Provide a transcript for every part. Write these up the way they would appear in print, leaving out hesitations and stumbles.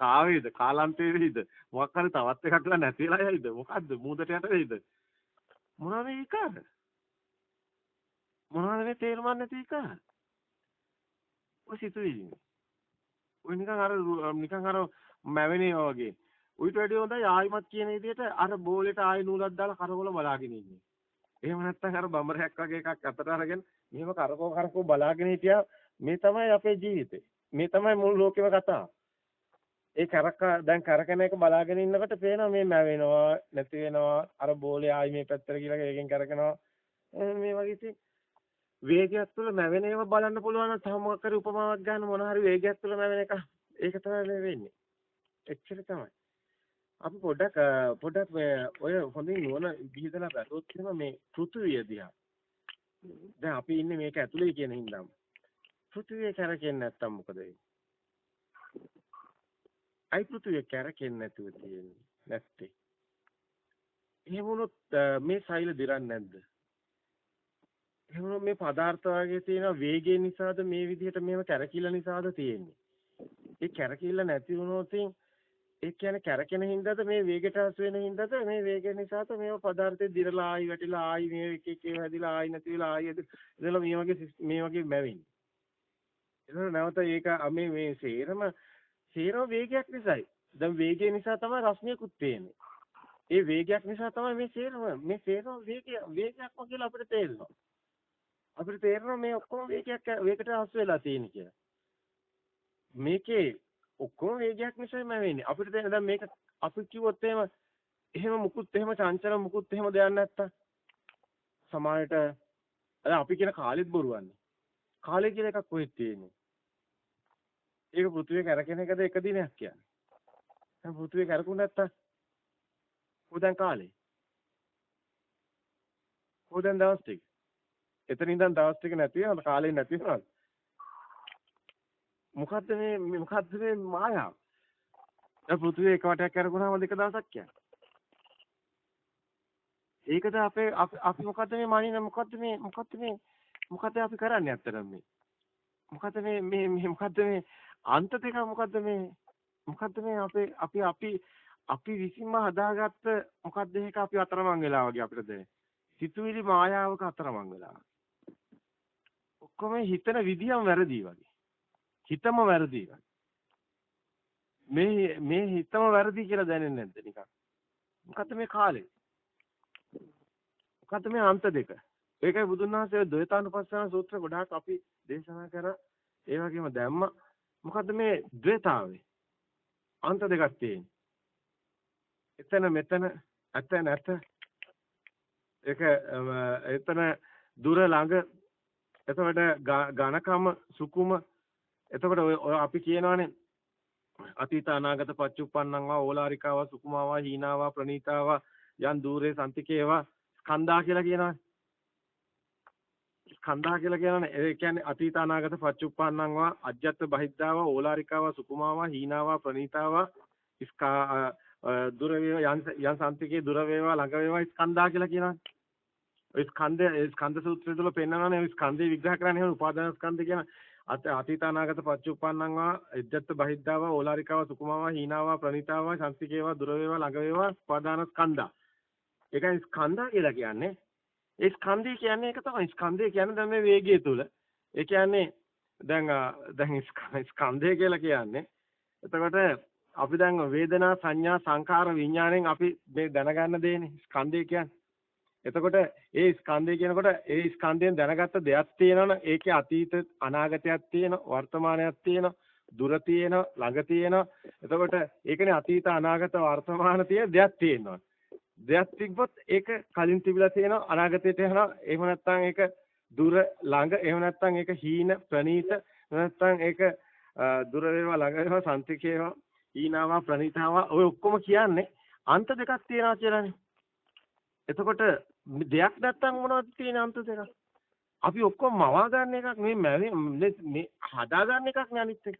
ආවේද කාලාන්තේ වෙයිද මොකක් හරි තවත් එකක් නැතිලා යයිද මොකද්ද මූදට යට වෙයිද මොනවාද ඒක මොනවාද මේ තේරුම් නැති එක ඔය සිතුවිලි ඔය නිකන් අර මැවෙනේ වගේ උවිත වැඩි හොඳයි ආයිමත් කියන විදිහට අර බෝලෙට ආයි නූලක් දාලා කරකවල බලාගෙන ඉන්නේ එහෙම නැත්නම් අර බඹරයක් වගේ එකක් අතට අරගෙන මෙහෙම කරකෝ බලාගෙන හිටියා මේ තමයි අපේ ජීවිතේ මේ තමයි මුළු ලෝකෙම කතාව ඒ දැන් කරකන එක බලාගෙන ඉන්නකොට පේනවා මේ මැවෙනවා නැති වෙනවා අර බෝලේ ආයි මේ පැත්තට කියලා ඒකෙන් කරකනවා මේ වගේ ඉතින් වේගයක් තුළ මැවෙන ඒවා බලන්න පුළුවන් නම් තව මොකක් හරි උපමාවක් ගන්න මොන හරි වේගයක් තුළ මැවෙන එක ඒක තමයි මේ වෙන්නේ එච්චර තමයි අපි පොඩ්ඩක් ඔය හොඳින් නුවණ විහිදලා බලුවොත් එහෙම මේ පෘථුවිය දිහා දැන් අපි ඉන්නේ මේක ඇතුලේ කියන හින්දාම පෘථුවිය කරකෙන්නේ නැත්තම් මොකද වෙන්නේ අයි පෘථුවිය කරකෙන්නේ නැතුව තියෙන්නේ නැත්තේ එහෙම වුණොත් මේ සෛල දිරන්නේ නැද්ද එහෙනම් මේ පදාර්ථ වර්ගයේ තියෙන වේගය නිසාද මේ විදිහට මේව කැරකිල්ල නිසාද තියෙන්නේ. ඒ කැරකිල්ල නැති වුණොත් ඒ කියන්නේ කැරකෙන හින්දාද මේ වේගයට හසු වෙන හින්දාද මේ වේගය නිසාද මේව පදාර්ථේ දිරලා ආයි වැටිලා ආයි මේ එක එක හැදිලා ආයි නැති වෙලා ආයි එදලා මේ වගේ මැවෙන්නේ. එතන නැවත ඒක මේ සේරම වේගයක් නිසායි. දැන් වේගය නිසා තමයි රස්නියකුත් තියෙන්නේ. ඒ වේගයක් නිසා තමයි මේ සේරම වේගයක් කියලා අපිට තේරෙනවා. අපිට තේරෙනවා මේ ඔක්කොම වේගයට හසු වෙලා තියෙන කියලා. මේකේ ඔක්කොම වේගයක් නිසාම වෙන්නේ. අපිට තේරෙන දැන් මේක අපි කිව්වොත් එහෙම මුකුත් එහෙම චංචල මුකුත් එහෙම දෙයක් නැත්තම් සමානයට අපි කියන කාලෙත් බොරුවන්නේ. කාලය කියලා එකක් කොහෙද තියෙන්නේ? ඒක පෘථිවිය කරකින එකද එක දිනයක් කියන්නේ. දැන් පෘථිවිය කරකුණ නැත්තම් කොහෙන්ද කාලේ? කොහෙන්ද දවස් ටික? එතන ඉඳන් දවස් ටික නැති වෙනවා කාලේ නැති වෙනවා මොකද්ද මේ මායාව දැන් පෘථිවිය එක වටයක් කරගුණාම දෙක දවසක් කියන්නේ ඒකද අපි මොකද්ද මේ මනින මොකද්ද අපි කරන්නේ අත්තරම් මේ මොකද්ද මේ අන්ත දෙක මොකද්ද මේ අපි විසින්ම හදාගත්ත මොකද්ද ඒක අපි අතරමං වෙලා වගේ අපිට දැනෙන්නේ සිතුවිලි මායාවක අතරමං වෙලා ඔක්කොම හිතන විදියම වැරදි වගේ. හිතම වැරදි වගේ. මේ හිතම වැරදි කියලා දැනෙන්නේ නැද්ද නිකන්? මොකද්ද මේ කාලේ? මොකද්ද මේ අන්ත දෙක? ඒකයි බුදුන් වහන්සේ ද්වේතානුපස්සන සූත්‍ර ගොඩාක් අපි දේශනා කරා. ඒ වගේම දැම්ම මොකද්ද මේ ද්වේතාවේ? අන්ත දෙකක් තියෙන්නේ. එතන මෙතන ඇත නැත. ඒක එතන දුර ළඟ එතකොට ඝනකම සුකුම එතකොට ඔය අපි කියනවානේ අතීත අනාගත පච්චුප්පන්නං වා ඕලාරිකාවා සුකුමාවා හීනාවා ප්‍රනීතාවා යන් দূරේ සම්තිකේවා ස්කන්ධා කියලා කියනවානේ ස්කන්ධා කියලා කියනවානේ ඒ කියන්නේ අතීත අනාගත පච්චුප්පන්නං වා අජ්ජත් බහිද්ධාවා ඕලාරිකාවා සුකුමාවා හීනාවා ප්‍රනීතාවා දුර වේවා යන් සම්තිකේ දුර වේවා ළඟ වේවා ස්කන්ධා කියලා කියනවානේ ස්කන්ධ සූත්‍රය තුල පෙන්නනවානේ ඔය ස්කන්ධේ විග්‍රහ කරන්නේ එහෙම උපාදාන ස්කන්ධ කියන අතීත අනාගත පච්චුප්පන්නං වා ඉද්දත් බහිද්ධාවා ඕලාරිකාවා සුකුමාවා හීනාවා ප්‍රණීතාවා සංස්තිකේවා දුර වේවා ළඟ වේවා උපාදාන ස්කන්ධා ඒකයි ස්කන්ධා කියලා කියන්නේ ඒ ස්කන්ධය කියන්නේ ඒක තමයි ස්කන්ධය කියන්නේ දැන් මේ වේගය තුල ඒ කියන්නේ දැන් ස්කන්ධය කියලා කියන්නේ එතකොට අපි දැන් වේදනා සංඥා සංකාර විඥාණයෙන් අපි මේ දැනගන්න දෙන්නේ ස්කන්ධය කියන්නේ එතකොට ඒ ස්කන්ධය කියනකොට ඒ ස්කන්ධයෙන් දැනගත්ත දෙයක් තියෙනවනේ ඒකේ අතීත අනාගතයක් තියෙනවා වර්තමානයක් තියෙනවා දුර තියෙනවා ළඟ තියෙනවා එතකොට ඒකනේ අතීත අනාගත වර්තමාන තියෙන දෙයක් තියෙනවා දෙයක් තිබ්බොත් ඒක කලින් තිබිලා තියෙනවා අනාගතයට යනවා එහෙම නැත්නම් ඒක දුර ළඟ එහෙම නැත්නම් ඒක හීන ප්‍රනීත නැත්නම් ඒක දුර වේවා ළඟ වේවා සම්තිකේවා හීනාවා ප්‍රනීතාවා ඔය ඔක්කොම කියන්නේ අන්ත දෙකක් තියෙනවා කියලානේ එතකොට දෙයක් නැත්තම් මොනවද තියෙන අන්ත දෙක? අපි ඔක්කොම මවා ගන්න එකක් මේ හදා ගන්න එකක් නේ අනිත් එක.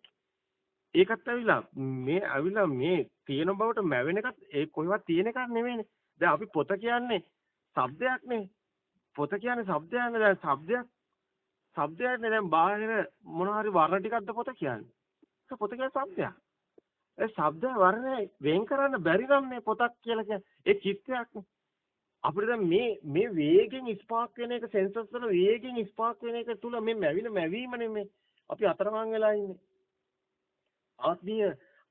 ඒකත් ඇවිල්ලා මේ තියෙන බවට මැවෙන එකත් ඒ කොහෙවත් තියෙන එකක් නෙමෙයිනේ. දැන් අපි පොත කියන්නේ શબ્දයක් නේ. පොත කියන්නේ શબ્දයක් නේ. දැන් શબ્දයක් නේ. දැන් බාහිර මොන හරි වර්ණ ටිකක්ද පොත කියන්නේ. ඒක පොත කියන්නේ શબ્දයක්. ඒ ශබ්ද වර්ණය වෙන් කරන්න බැරි නම්නේ පොතක් කියලා කියන්නේ. ඒ චිත්තයක්නේ. අපිට දැන් මේ වේගෙන් ස්පාර්ක් වෙන එක සෙන්සර්ස් වල වේගෙන් ස්පාර්ක් වෙන එක තුල මේ මැවීමනේ මේ අපි අතරමං වෙලා ඉන්නේ.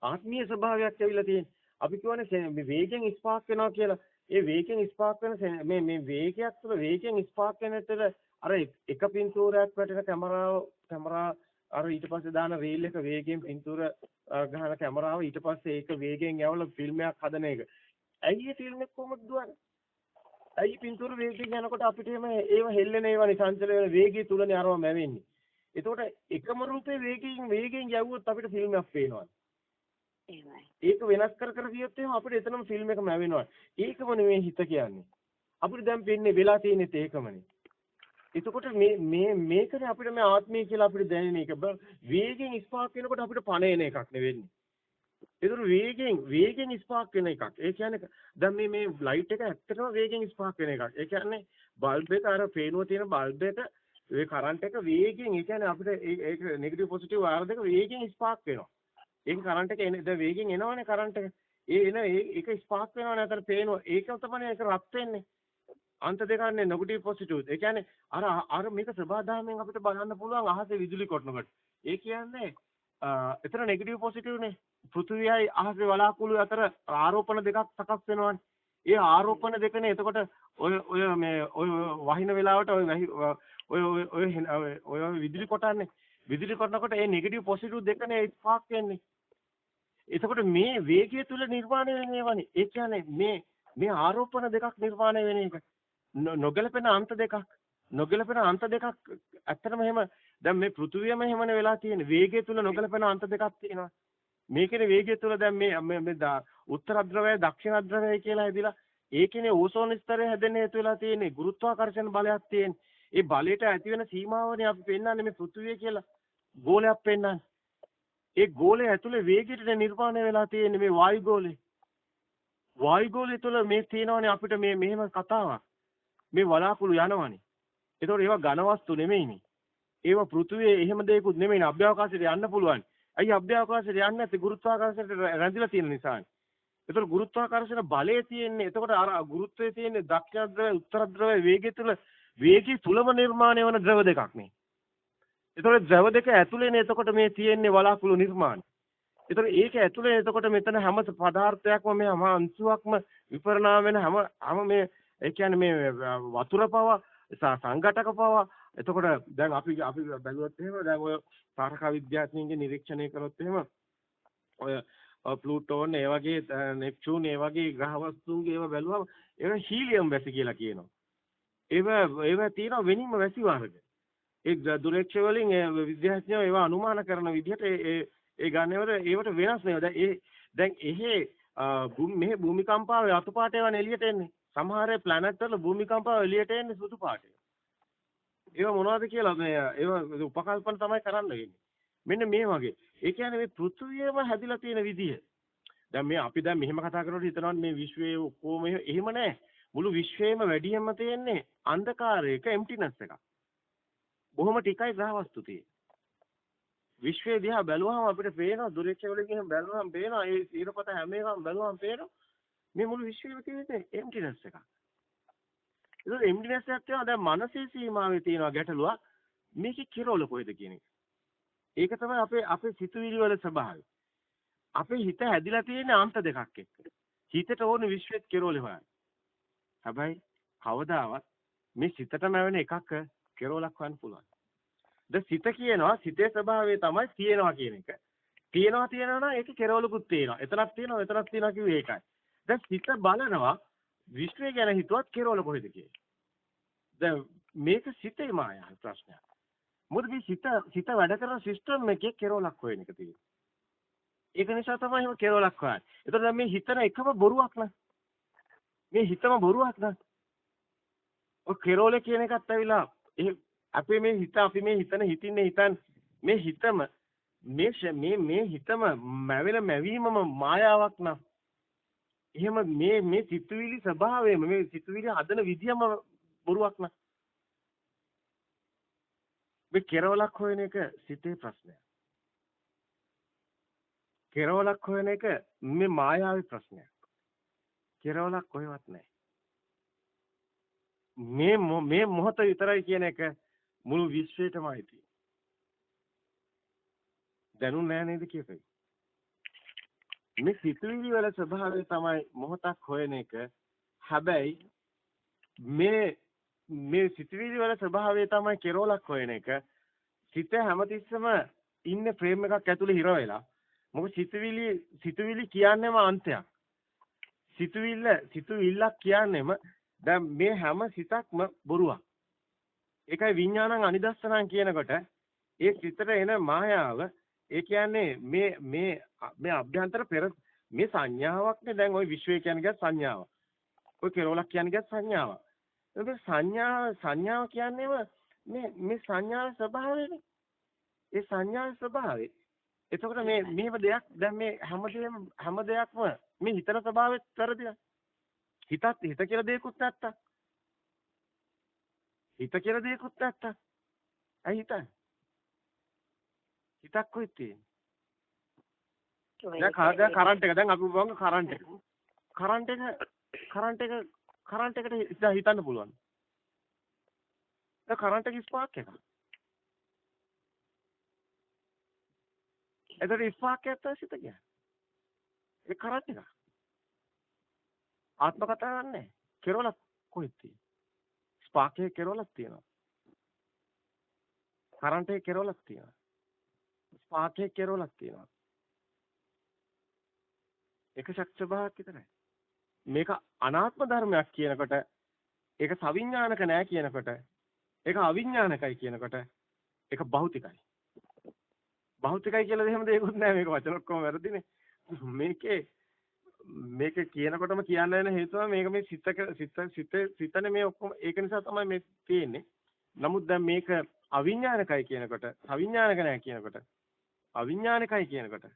ආත්මීය ස්වභාවයක් ඇවිල්ලා තියෙන්නේ. අපි කියවනේ මේ වේගෙන් ස්පාර්ක් වෙනවා කියලා. ඒ වේගෙන් ස්පාර්ක් වෙන මේ වේගයක් තුළ වේගෙන් ස්පාර්ක් වෙන විතර අර එක පින්තූරයක් වැටෙන කැමරා අර ඊට පස්සේ දාන රීල් එක වේගෙන් පින්තූර ගහන කැමරාව ඊට පස්සේ ඒක වේගෙන් යවලා ෆිල්ම් එකක් හදන එක. ඇයි ඒ ෆිල්ම් එක කොහොමද දුවන්නේ? ඇයි පින්තූර වේගෙන් යනකොට අපිට ඒව හෙල්ලෙන ඒවානේ චංචල වෙන වේගය තුලනේ අරවම වෙන්නේ. එතකොට එකම රූපේ වේගෙන් යවුවොත් අපිට ෆිල්ම් එකක් පේනවා. ඒක වෙනස් කර ගියොත් එහෙනම් අපිට එතනම ෆිල්ම් එකම වෙනවා. ඒකම නෙමෙයි හිත කියන්නේ. අපිට දැන් පෙන්නේ වෙලා තියෙන්නේ ඒකමනේ. එතකොට මේකනේ අපිට මේ ආත්මය කියලා අපිට දැනෙන එක. වේගෙන් ස්පාර්ක් වෙනකොට අපිට පණ එන එකක් නෙවෙන්නේ. ඒතර වේගෙන් ස්පාර්ක් වෙන එකක්. ඒ කියන්නේ දැන් මේ ලයිට් එක ඇත්තටම වේගෙන් ස්පාර්ක් වෙන එකක්. ඒ කියන්නේ බල්බ් එක අර පේනුව තියෙන බල්බ් එක ඒ කරන්ට් එක වේගෙන් ඒ කියන්නේ අපිට ඒක නෙගටිව් පොසිටිව් වයර් දෙක වේගෙන් ස්පාර්ක් වෙනවා. ඒක කරන්ට් එක එන දැන් වේගෙන් එනවනේ කරන්ට් එක. ඒක ස්පාර්ක් වෙනවනේ අතර පේනවා. ඒක තමයි ඒක රත් වෙන්නේ. අන්ත දෙකන්නේ නෙගටිව් පොසිටිව්. ඒ කියන්නේ අර මේක සබදාමෙන් අපිට බලන්න පුළුවන් අහසේ විදුලි කොටනකොට. ඒ කියන්නේ එතන නෙගටිව් පොසිටිව්නේ. පෘථිවියයි අහසේ වලාකුළු අතර ආරෝපණ දෙකක් සකස් වෙනවනේ. ඒ ආරෝපණ දෙකනේ එතකොට ඔය වහින වෙලාවට ඔය විදුලි කොටන්නේ. විදුලි කොටනකොට ඒ නෙගටිව් පොසිටිව් දෙකනේ ස්පාර්ක් වෙන්නේ. එතකොට මේ වේගය තුල නිර්මාණය වෙන ඒවානේ. ඒ කියන්නේ මේ ආරෝපණ දෙකක් නිර්මාණය වෙන එක. නොගැලපෙන අන්ත දෙකක්. නොගැලපෙන අන්ත දෙකක් ඇත්තටම එහෙම දැන් මේ පෘථුවියම එහෙමනේ වෙලා තියෙන්නේ. වේගය තුල නොගැලපෙන අන්ත දෙකක් තියෙනවා. මේකේ වේගය තුල දැන් මේ උත්තර ධ්‍රවය දක්ෂිණ ධ්‍රවය කියලා හැදිලා ඒකනේ ඕසෝන ස්තරය හැදෙන්න හේතු වෙලා තියෙන්නේ. ගුරුත්වාකර්ෂණ බලයක් තියෙන්නේ. ඒ බලයට ඇති වෙන සීමාවනේ අපි පෙන්නන්නේ මේ පෘථුවිය කියලා ගෝලයක් පෙන්නන්නේ. ඒ ගෝලය ඇතුලේ වේගයට නිර්මාණය වෙලා තියෙන්නේ මේ වායු ගෝලය. වායු ගෝලය තුල මේ තියෙනවනේ අපිට මේ මෙහෙම කතාවක්. මේ වලාකුළු යනවනේ. ඒතකොට ඒවා ඝන වස්තු නෙමෙයිනේ. ඒවා පෘථුවියේ එහෙම දෙයක්ුත් නෙමෙයිනේ. අභ්‍යවකාශයට යන්න පුළුවන්. අයිය අභ්‍යවකාශයට යන්නේ නැත්te ගුරුත්වාකර්ෂණයට රැඳිලා තියෙන නිසානේ. ඒතකොට ගුරුත්වාකර්ෂණ බලය තියෙන්නේ. එතකොට අර ගුරුත්වයේ තියෙන්නේ දක්ෂිණ ධ්‍රවය උත්තර ධ්‍රවය වේගය තුල වේගී තුලම නිර්මාණය වන ද්‍රව දෙකක් නේ. ඒතකොට ද්‍රව දෙක ඇතුලේනේ එතකොට මේ තියෙන්නේ වලාකුළු නිර්මාණය. ඒතකොට ඒක ඇතුලේ එතකොට මෙතන හැම පදාර්ථයක්ම මේ හැම අංශුවක්ම විපරිණාම වෙන හැම මේ ඒ කියන්නේ මේ වතුර පව සංඝටක පව එතකොට දැන් අපි බැලුවොත් එහෙම දැන් ඔය තාරකා විද්‍යාඥයින්ගේ නිරීක්ෂණය කළොත් එහෙම ඔය ප්ලූටෝන් ඒ වගේ නෙප්චූන් ඒ වගේ ග්‍රහ වස්තුන්ගේ ඒවා බැලුවම ඒක හීලියම් වැසි කියලා කියනවා. ඒවා තියෙනවා වෙනින්ම වැසි වර්ග. ඒ දුරේක්ෂ වලින් විද්‍යාඥයෝ ඒවා අනුමාන කරන විදිහට ඒ ගන්නවල ඒවට වෙනස් නේද? දැන් මෙහි භූමිකම්පාවේ අතු පාට ඒවා එළියට එන්නේ. සමහර ප්ලැනට් වල භූමිකම්පාව එළියට එන්නේ සුදු පාටේ. ඒවා මොනවද කියලා ඒවා උපකල්පන තමයි කරන්න වෙන්නේ. මෙන්න මේ වගේ. ඒ කියන්නේ මේ පෘථුවියම හැදිලා තියෙන විදිය. දැන් අපි දැන් මෙහෙම කතා කරනකොට හිතනවා මේ විශ්වයේ ඔක්කොම එහෙම නැහැ. මුළු විශ්වයේම වැඩියෙන්ම තියෙන්නේ අන්ධකාරයක එම්ටිනස් එකක්. බොහොම ටිකයි ග්‍රහවස්තු තියෙන්නේ. විශ්වය දිහා බැලුවම අපිට පේනවා දුරේක්ෂ වලින් එහෙම බැලුවම පේනවා ඒ සීරපත හැම එකම බැලුවම පේනවා මේ මුළු විශ්වයේම තියෙන්නේ එම්ටිනස් එකක්. ඒක එම්ටිනස් එකක් තියෙනවා දැන් මනසේ සීමාවේ තියෙනවා ගැටලුවක්. මේකේ කිරෝල කොහෙද කියන එක. ඒක තමයි අපේ සිතුවිලි වල ස්වභාවය. අපේ හිත හැදිලා තියෙන අන්ත දෙකක් එක්ක. හිතට ඕනේ විශ්වෙත් කෙරෝලේ හොයන්න. හැබැයි කවදාවත් මේ සිතටම වෙන එකක් කෙරෝලක් හොයන්න පුළුවන්. ද සිත කියනවා සිතේ ස්වභාවය තමයි තියෙනවා කියන එක. තියෙනවා නම් ඒකේ කෙරෝලකුත් තියෙනවා. එතනක් තියෙනවා කිව්වේ ඒකයි. දැන් සිත බලනවා විශ්වය ගැන හිතුවත් කෙරෝල කොහෙද කියන්නේ. දැන් මේක සිතේ මායාව ප්‍රශ්නයක්. මොකද මේ සිත වැඩ කරන සිස්ටම් එකේ කෙරෝලක් හොයන එක තියෙන්නේ. ඒක නිසා තමයි එහෙම කෙරෝලක් හොයන්නේ. ඒතර දැන් මේ හිතන එකම බොරුවක් නේ. මේ හිතම බොරුවක් නේ. ඔය කෙරෝලේ කියන එකත් ඇවිලා අපි මේ හිතන මේ හිතම මැවීමම මායාවක් නේ. එහෙම මේ සිතුවිලි ස්වභාවයම මේ සිතුවිලි හදන විදියම බොරුවක් නේ. මේ කෙරවලක් හොයන එක සිතේ ප්‍රශ්නයක්. කෙරවලක් හොයන එක මේ මායාවේ ප්‍රශ්නයක්. කෙරවලක් කොහෙවත් නැහැ. මේ මොහොත විතරයි කියන එක මුළු විශ්වයටමයි තියෙන්නේ. දැනුන්නේ නැහැ නේද කියපේ. මේ සිතුවිලි වල ස්වභාවය තමයි මොහොතක් හොයන එක. හැබැයි මේ සිතුවිලි වල ස්වභාවය තමයි කෙරවලක් හොයන එක. සිත හැමතිස්සම ඉන්නේ ෆ්‍රේම් එකක් ඇතුලේ හිර වෙලා. මොකද සිතුවිලි කියන්නේම අන්තයක්. සිතුවිල්ලක් කියන්නේම දැන් මේ හැම සිතක්ම බොරුවක්. ඒකයි විඥානං අනිදස්සනං කියනකොට ඒ සිතට එන මායාව ඒ කියන්නේ මේ අභ්‍යන්තර පෙර මේ සංඥාවක්නේ දැන් ওই විශ්වය කියන්නේ සංඥාව. ඔය කෙරවලක් කියන්නේ සංඥාව. ඒක සංඥාව කියන්නේම මේ සංඥාවේ ස්වභාවයනේ. ඒ සංඥාවේ ස්වභාවය. එතකොට මේව දෙයක් දැන් මේ හැම දෙයක්ම මේ හිතන ස්වභාවෙත් වැරදිලා. හිත කියලා දෙයක්වත් නැත්තම්. හිත කියලා දෙයක්වත් නැත්තම්. ඇයි හිතන්නේ? හිතක් කොහෙද තියෙන්නේ? දැන් කරන්ට් එක දැන් අපි බලමු කරන්ට් එක. කරන්ට් එකට හිතන්න පුළුවන්. දැන් කරන්ට් එක ස්පාර්ක් එක. එතකොට ස්පාර්ක් එකත් සිත කියන්නේ. ඒ කරන්ට් එක. ආත්ම කතාවක් නැහැ. කෙරවලක් කොහෙද තියෙන්නේ? ස්පාර්ක් එකේ කෙරවලක් තියෙනවා. කරන්ට් එකේ කෙරවලක් තියෙනවා. ස්පාර්ක් එකේ කෙරවලක් තියෙනවා. එක ශක්ති ස්වභාවයක් විතරයි. මේක අනාත්ම ධර්මයක් කියනකොට ඒක සවිඥානික නෑ කියනකොට ඒක අවිඥානිකයි කියනකොට ඒක භෞතිකයි. භෞතිකයි කියලා එහෙම දෙයක්වත් නෑ මේක වචන ඔක්කොම වැරදිනේ. මේක කියනකොටම කියන්න වෙන හේතුව මේක මේ සිතනේ මේ ඔක්කොම ඒක නිසා තමයි මේ තියෙන්නේ. නමුත් දැන් මේක අවිඥානිකයි කියනකොට අවිඥානික නෑ කියනකොට අවිඥානිකයි කියනකොට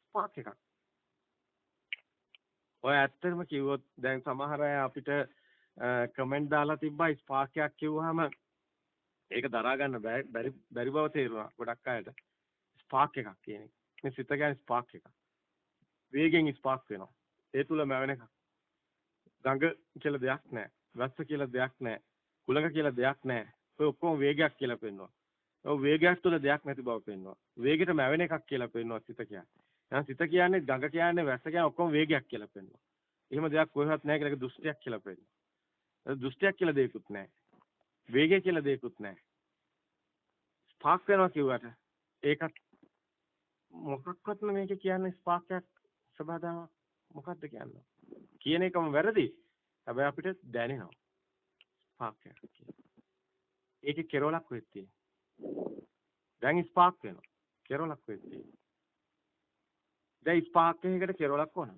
ස්පාර්ක් එකක්. ඔය ඇත්තටම කිව්වොත් දැන් සමහර අය අපිට කමෙන්ට් දාලා තිබ්බා ස්පාර්ක් එකක් කිව්වහම ඒක දරා ගන්න බැරි බව තේරුණා ගොඩක් අයට. ස්පාර්ක් එකක් කියන එක. මේ සිත කියන්නේ ස්පාර්ක් එකක්. වේගෙන් ස්පාර්ක් වෙනවා. ඒ තුල මැවෙන එකක්. ගඟ කියලා දෙයක් නැහැ. වැස්ස කියලා දෙයක් නැහැ. කුලඟ කියලා දෙයක් නැහැ. ඔය ඔක්කොම වේගයක් කියලා පෙන්වනවා. ඔය වේගයක් තුල දෙයක් නැති බව පෙන්වනවා. වේගෙට මැවෙන එකක් කියලා පෙන්වනවා සිත කියන්නේ. එහෙනම් සිත කියන්නේ ගඟ කියන්නේ වැස්ස කියන්නේ ඔක්කොම වේගයක් කියලා පෙන්වනවා. එහෙම දෙයක් කොහෙවත් නැහැ කියලා ඒක දෘෂ්ටියක් කියලා පෙන්වනවා. ඒක දෘෂ්ටියක් කියලා දෙයක්වත් නැහැ. වේගය කියලා දෙයක්වත් නැහැ. ස්පාර්ක් වෙනවා කිව්වට ඒකත් මොකක්වත්ම මේක කියන්නේ ස්පාර්ක් එකක් සබදාම මොකද්ද කියන්නේ? කියන එකම වැරදි. හැබැයි අපිට දැනෙනවා. ස්පාර්ක් එකක් කියලා. ඒකේ කෙරවලක් වෙත් තියෙනවා. දැන් ස්පාර්ක් වෙනවා. කෙරවලක් වෙත් තියෙනවා. දැන් ස්පාර්ක් එකකට කෙරවලක් ඕන.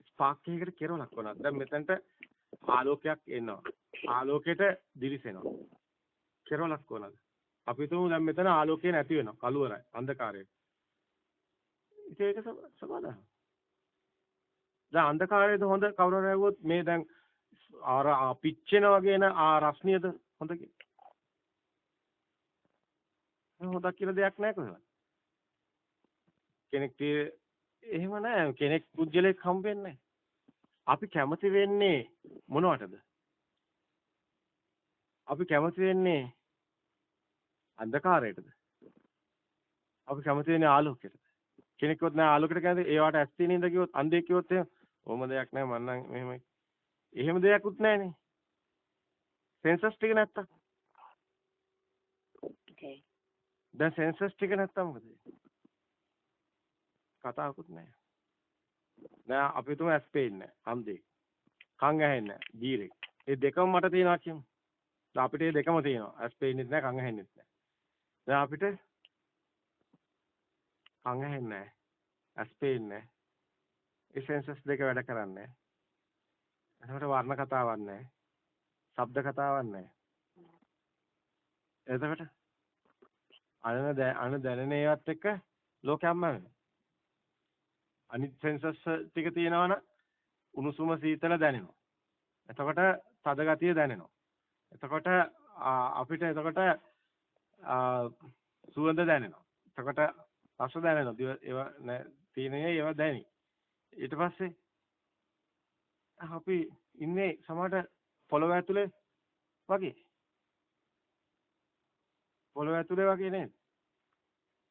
ස්පාර්ක් එකකට කෙරවලක් ඕන. දැන් මෙතනට ආලෝකයක් එනවා. ආලෝකයට දිලිසෙනවා. කෙරවලක් ඕනද? අපි හිතමු දැන් මෙතන ආලෝකය නැති වෙනවා. කළුවරයි. අන්ධකාරය. ඒක සමාදාන. දැන් අන්ධකාරයේද හොඳ කවුරු හරි ආවොත් මේ දැන් ආර පිච්චෙන වගේ න රස්නියද හොඳ හොඳක් කියලා දෙයක් නැහැ කොහෙවත්. කෙනෙක් එහෙම නැහැ. කෙනෙක් පුජ්‍යලයක් හම්බෙන්නේ නැහැ. අපි කැමති වෙන්නේ මොනවටද? අපි කැමති වෙන්නේ අන්ධකාරයටද? අපි කැමති වෙන්නේ ආලෝකයටද? කෙනෙක්වත් නැහැ ආලෝකයට කියන්නේ ඒවට ඇස් තියෙන ඉඳ කිව්වොත් අන්ධයෙක් කිව්වොත් එහෙම ඕම දෙයක් නැහැ මම නම් මෙහෙමයි. එහෙම දෙයක්වත් නැහනේ. සෙන්සස් ටික නැත්තම්. ඕකේ. දැන් සෙන්සස් ටික නැත්තම් මොකද? කතාවකුත් නැහැ. දැන් අපි තුම ඇස් පේන්නේ නැහැ. අන්ධයෙක්. කන් ඇහෙන්නේ නැහැ. ගීරෙක්. මේ දෙකම මට තියෙනවා කියමු. දැන් අපිට මේ දෙකම තියෙනවා. ඇස් පේන්නේත් නැහැ, කන් ඇහෙන්නේත් නැහැ. දැන් අපිට කන් ඇහෙන්නේ නැහැ. ඇස් පේන්නේ නැහැ. ඒ සෙන්සස් දෙක වැඩ කරන්නේ නැහැ. එතකොට වර්ණ කතාවක් නැහැ. ශබ්ද කතාවක් නැහැ. එතකොට අන දැනෙන ඒවත් එක්ක ලෝකයක්ම වෙනවා. අනිත් සෙන්සස් ටික තියෙනවනම් උණුසුම සීතල දැනෙනවා. එතකොට තද ගතිය දැනෙනවා. එතකොට අපිට සුවඳ දැනෙනවා. එතකොට රස දැනෙනවා. ඒවා නෑ තියෙන්නේ ඒවා දැනෙයි. ඊට පස්සේ අපි ඉන්නේ සමහරට පොළොව ඇතුලේ වගේ. පොළොව ඇතුලේ වගේ නේද?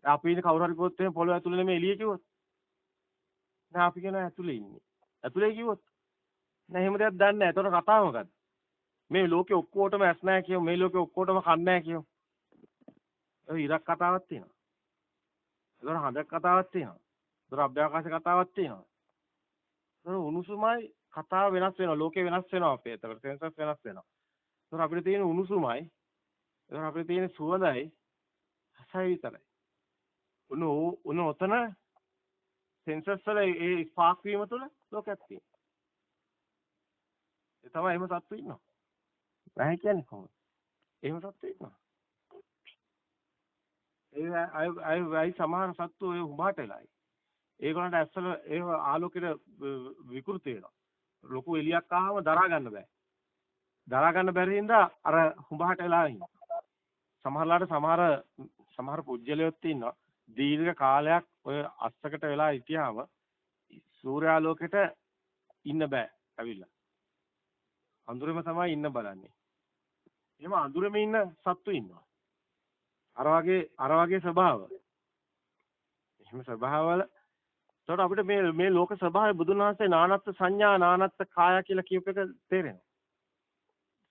අපි ඉන්නේ කවුරු හරි කිව්වොත් එහෙනම් පොළොව ඇතුලේ නෙමෙයි එළියේ කිව්වොත්. නෑ අපි කියනවා ඇතුලේ ඉන්නේ. ඇතුලේ කිව්වොත් නෑ එහෙම දෙයක් දන්නේ නෑ. එතකොට කතාව මොකද්ද? මේ ලෝකේ ඔක්කොටම ඇස් නැහැ කියෝ. මේ ලෝකේ ඔක්කොටම කන් නැහැ කියෝ. ඒ ඉරක් කතාවක් තියෙනවා. ඒතර හඳක් කතාවක් තියෙනවා. ඒතර අභ්‍යවකාශ කතාවක් තියෙනවා. ඒතර උණුසුමයි කතාව වෙනස් වෙනවා. ලෝකේ වෙනස් වෙනවා අපේ. ඒතර සෙන්සස් වෙනස් වෙනවා. ඒතර අපිට තියෙන උණුසුමයි. ඒතර අපිට තියෙන සුවඳයි රසයි විතරයි. උන ඔතන සෙන්සස් වල ඒ ස්පාර්ක් වීම තුළ ලෝකයක් තියෙනවා. ඒ තමයි එහෙම සත්තු ඉන්නවා. නැහැ කියන්නේ කොහොමද? එහෙම සත්තු ඉන්නවා. අය සමහර සත්තු ඒ උඹහට වෙලායි. ඒගොල්ලන්ට ඇස්සල ඒ ආලෝකයට විකෘති වෙනවා. ලොකු එළියක් ආවම දරා ගන්න බෑ. දරා ගන්න බැරි හින්දා අර උඹහට වෙලා ඉන්නවා. සමහර පුජ්‍යලයොත් ඉන්නවා. දීර්ඝ කාලයක් ඔය අස්සකට වෙලා හිටියාම සූර්යාලෝකයට ඉන්න බෑ ඇවිල්ලා. අඳුරෙම තමයි ඉන්න බලන්නේ. එහෙම අඳුරෙම ඉන්න සත්තු ඉන්නවා. අර වගේ ස්වභාව. එහෙම ස්වභාවවල ඒකට අපිට මේ ලෝක ස්වභාවය බුදුන් වහන්සේ නානත්ත් සංඥා නානත්ත් කාය කියලා කියප එක තේරෙනවා.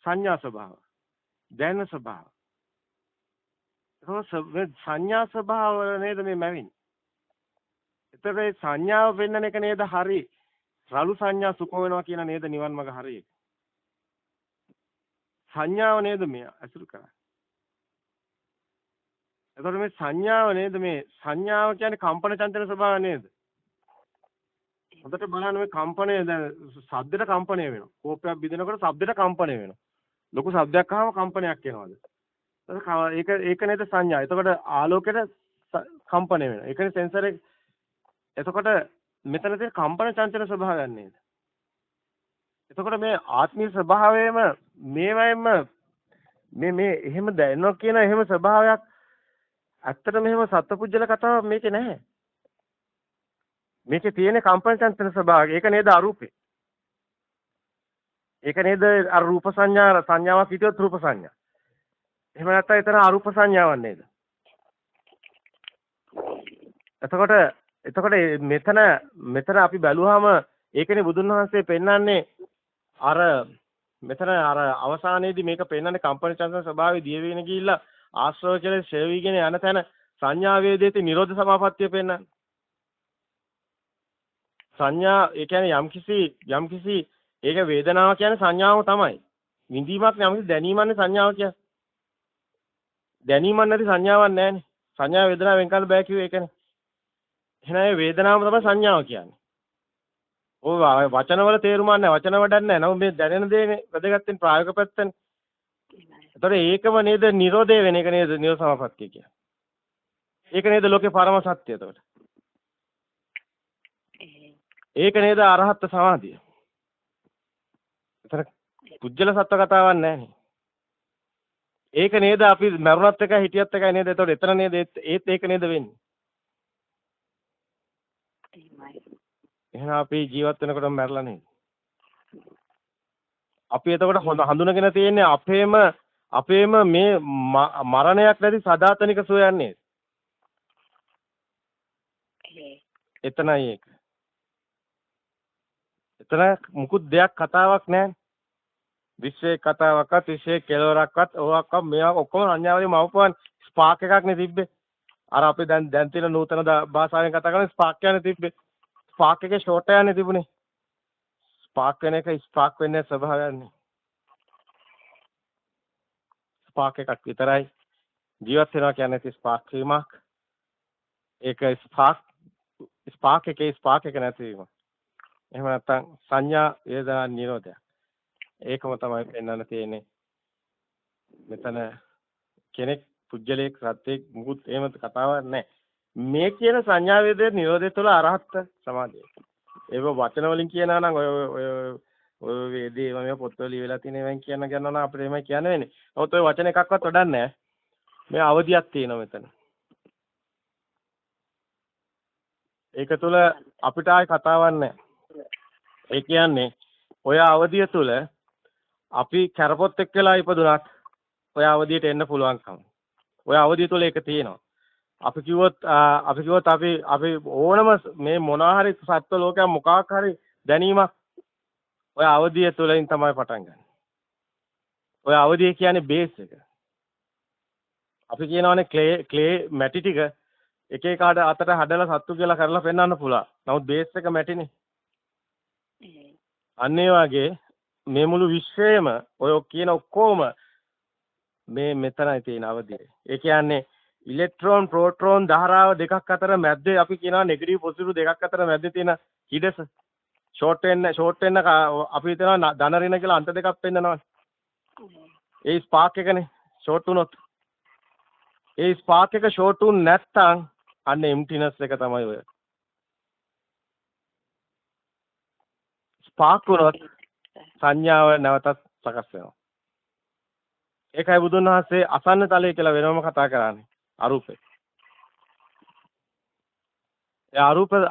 සංඥා ස්වභාව. දැන ස්වභාව. ඒක සංඥා ස්වභාව නේද මේ මැවින්. ඒතර ඒ සංඥාව වෙන්නන එක නේද හරි. රළු සංඥා සුඛ වෙනවා කියන නේද නිවන් මඟ හරි. සංඥාව නේද මේ අසුරු කරන්නේ. එතකොට මේ සංඥාව නේද මේ සංඥාව කියන්නේ කම්පන චංචල ස්වභාවය නේද? හොඳට බලන්න මේ කම්පණය දැන් ශබ්දෙට කම්පණය වෙනවා. කෝපයක් බිඳිනකොට ශබ්දෙට කම්පණය වෙනවා. ලොකු ශබ්දයක් ආවම කම්පනයක් එනවාද? ඒක නේද සංඥා. එතකොට ආලෝකයට කම්පණය වෙනවා. ඒකනේ සෙන්සර් එක. එතකොට මෙතන තියෙන කම්පන චංචල ස්වභාවයක් නේද? එතකොට මේ ආත්මීය ස්වභාවයම මේවයින්ම මේ එහෙම දැනනවා කියන එහෙම ස්වභාවයක් ඇත්තට මෙහෙම සත්පුජ්‍යල කතාවක් මේකේ නැහැ. මේකේ තියෙන කම්පන චංචල ස්වභාවය. ඒක නේද අරූපේ. ඒක නේද අර රූප සංඥාවක් හිටියොත් රූප සංඥා. එහෙම නැත්නම් එතන අරූප සංඥාවක් නේද? එතකොට මෙතන අපි බැලුවාම ඒකනේ බුදුන් වහන්සේ පෙන්වන්නේ අර මෙතන අර අවසානයේදී මේක පෙන්වන්නේ කම්පන චංචල ස්වභාවය දිය වෙන ගිහිල්ලා ආශ්‍රව කියලා ශේවීගෙන යන තැන සංඥා වේදේති නිරෝධ සමාපත්තිය පෙන්වන්නේ. සංඥා ඒ කියන්නේ යම්කිසි ඒක වේදනාව කියන්නේ සංඥාව තමයි. විඳීමක් යම්කිසි දැනීමන්නේ සංඥාව කියන්නේ. දැනීමක් නැති සංඥාවක් නැහැනේ. සංඥා වේදනාව වෙන් කරන්න බෑ කිව්වේ ඒකනේ. එහෙනම් ඒ වේදනාවම තමයි සංඥාව කියන්නේ. ඔය වචනවල තේරුමක් නැහැ. වචන වඩන්නේ නැහැ. නමුත් මේ දැනෙන දේ වැදගත්ෙන් ප්‍රායෝගික පැත්තනේ. ඒතර ඒකම නේද නිරෝධය වෙන එක නේද නිරෝධ සමාපත්තිය කියන්නේ. ඒක නේද ලෝකේ පරම සත්‍ය එතකොට. ඒක නේද අරහත් සමාධිය. ඒතර පුජ්‍යල සත්ව කතාවක් නැහැනේ. ඒක නේද අපි මරුණත් එකයි හිටියත් එකයි නේද? එතකොට එතන නේද ඒත් ඒක නේද වෙන්නේ. එහෙනම් අපි ජීවත් වෙනකොටම මැරලා නේද? අපි එතකොට හඳුනගෙන තියෙන්නේ අපේම මේ මරණයක් නැති සදාතනික සෝයන්නේ නේද? එතනයි ඒක. එතන මුකුත් දෙයක් කතාවක් නැහැ. විශ්වයේ කතාවක්වත් විශ්වයේ කෙලවරක්වත් ඕවක්වත් මේවා ඔක්කොම සංඥාවලින් මවපුවන් ස්පාර්ක් එකක් නේ තිබ්බේ. අර අපි දැන් තියෙන නූතන භාෂාවෙන් කතා කරන ස්පාර්ක් යන්නේ තිබ්බේ. ස්පාර්ක් එකේ ෂෝට් යන්නේ තිබුණේ. ස්පාර්ක් වෙන එක ස්පාර්ක් වෙන්නේ ස්වභාවයන්නේ. ස්පාර්ක් එකක් විතරයි ජීවත් වෙනවා කියන්නේ ස්පාර්ක් වීමක්. ඒක ස්පාර්ක් එකේ ස්පාර්ක් එක නැතිවීම. එහෙම නැත්නම් සංඥා වේදනා නිරෝධය. ඒකම තමයි පෙන්වන්න තියෙන්නේ. මෙතන කෙනෙක් පුජ්‍යලයක් සත්‍යයක් මුකුත් එහෙම කතාවක් නැහැ. මේ කියන සංඥා වේදේ නිරෝධය තුළ අරහත් සමාධිය. ඒක වචන වලින් කියනවා නම් ඔය වේදී මේ පොත්වල ලියලා තියෙන ඒවායින් කියනවා නම් අපිට එහෙමයි කියන්න වෙන්නේ. නමුත් ඔය වචන එකක්වත් වඩන්නේ නැහැ. මේ අවදියක් තියෙනවා මෙතන. ඒක තුළ අපිට ආයි කතාවක් නැහැ. ඒ කියන්නේ ඔය අවධිය තුළ අපි කරපොත් එක්කලා ඉපදුනත් ඔය අවධියට එන්න පුළුවන්කම. ඔය අවධිය තුළ ඒක තියෙනවා. අපි ඕනම මේ මොනවා හරි සත්ත්ව ලෝකයක් මොකක් හරි දැනීමක් ඔය අවධිය තුළින් තමයි පටන් ගන්න. ඔය අවධිය කියන්නේ බේස් එක. අපි කියනවානේ ක්ලේ මැටි ටික එක එක අතට හදලා සත්තු කියලා කරලා පෙන්වන්න පුළුවන්. නමුත් බේස් එක මැටිනේ. අන්න ඒ වගේ මේ මුළු විශ්වයේම ඔය කියන ඔක්කොම මේ මෙතනයි තියෙන අවධිය. ඒ කියන්නේ ඉලෙක්ට්‍රෝන ප්‍රෝටෝන ධාරාව දෙකක් අතර මැද්දේ අපි කියනවා නෙගටිව් පොසිටිව් දෙකක් අතර මැද්දේ තියෙන හිඩස ෂෝට් වෙන්න අපි හිතනවා ධන ඍණ කියලා අන්ත දෙකක් පෙන්නනවා. ඒ ස්පාර්ක් එකනේ ෂෝට් වුණොත්. ඒ ස්පාර්ක් එක ෂෝට් වුනේ නැත්නම් අන්න එම්ටිනස් එක තමයි ඔය. ස්පාර්ක් වුණොත් සංඥාව නැවතත් සකස් වෙනවා. ඒකයි බුදුන් වහන්සේ අසන්න තලය කියලා වෙනවම කතා කරන්නේ. අරූපේ. ඒ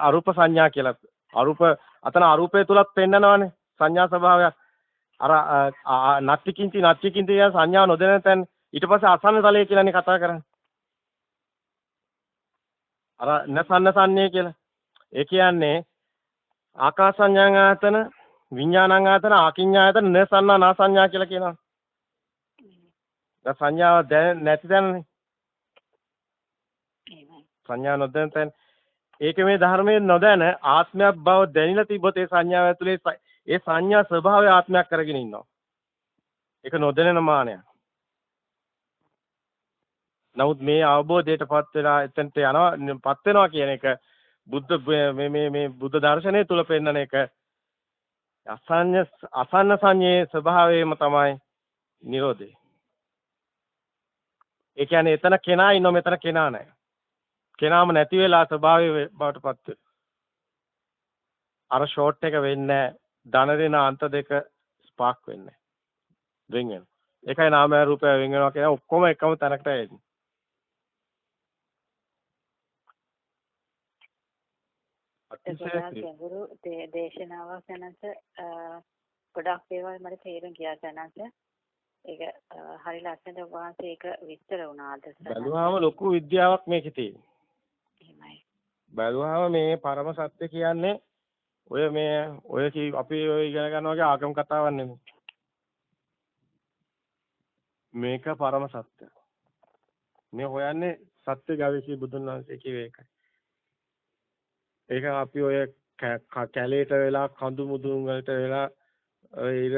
අරූප සංඥා කියලා. අතන අරූපය තුලත් පෙන්නනවානේ සංඥා ස්වභාවයක්. අර නත්තිකින්ති කියන සංඥා නොදැන තැන් ඊට පස්සේ අසන්න තලය කියලානේ කතා කරන්නේ. අර නසන්නසන්නේ කියලා. ඒ කියන්නේ ආකාස සංඥායතන විඥානං ආකින්ඥායතන නසන්නා නාසඤ්ඤා කියලා කියනවා. දැන් සංඥාව නැති තැනනේ. සංඥා නොදැන තැන ඒක මේ ධර්මයේ නොදැන ආත්මයක් බව දැනিলা තිබ්බොත් ඒ සංඥාව ඇතුලේ ඒ සංඥා ස්වභාවය ආත්මයක් කරගෙන ඉන්නවා. ඒක නොදැනෙන මානයක්. නමුත් මේ අවබෝධයටපත් වෙලා එතනට යනවාපත් වෙනවා කියන එක මේ බුද්ධ දර්ශනය තුල පෙන්වන එක අසන්න සංඥේ ස්වභාවයම තමයි නිරෝධය. ඒ කියන්නේ එතන කෙනා ඉන්නව මෙතන කෙනා නැහැ. කෙනාම නැති වෙලා ස්වභාවය බවටපත් වෙනවා. අර ෂෝට් එක වෙන්නේ ධන ඍණ අන්ත දෙක ස්පාර්ක් වෙන්නේ. වෙන් වෙනවා. ඒකයි නාමය රූපය වෙන් වෙනවා කියන ඔක්කොම එකම තැනකට එන්නේ. ගැඹුරු දේශනාවක් නැනස ගොඩක් ඒවා මට තේරුම් ගියා නැනස. ඒක හරි ලස්සනට වහන්සේ ඒක විස්තර වුණාද? බැලුවාම ලොකු විද්‍යාවක් මේකේ තියෙනවා. එහෙමයි. බැලුවාම මේ පරම සත්‍ය කියන්නේ අපි ඉගෙන ගන්නවා වගේ ආගම් කතාවක් නෙමෙයි. මේක පරම සත්‍ය. මේ හොයන්නේ සත්‍ය ගවේෂී බුදුන් වහන්සේ කිව්වේ ඒකයි. ඒක අපි ඔය කැලේට වෙලා කඳු මුදුන් වලට වෙලා ඔය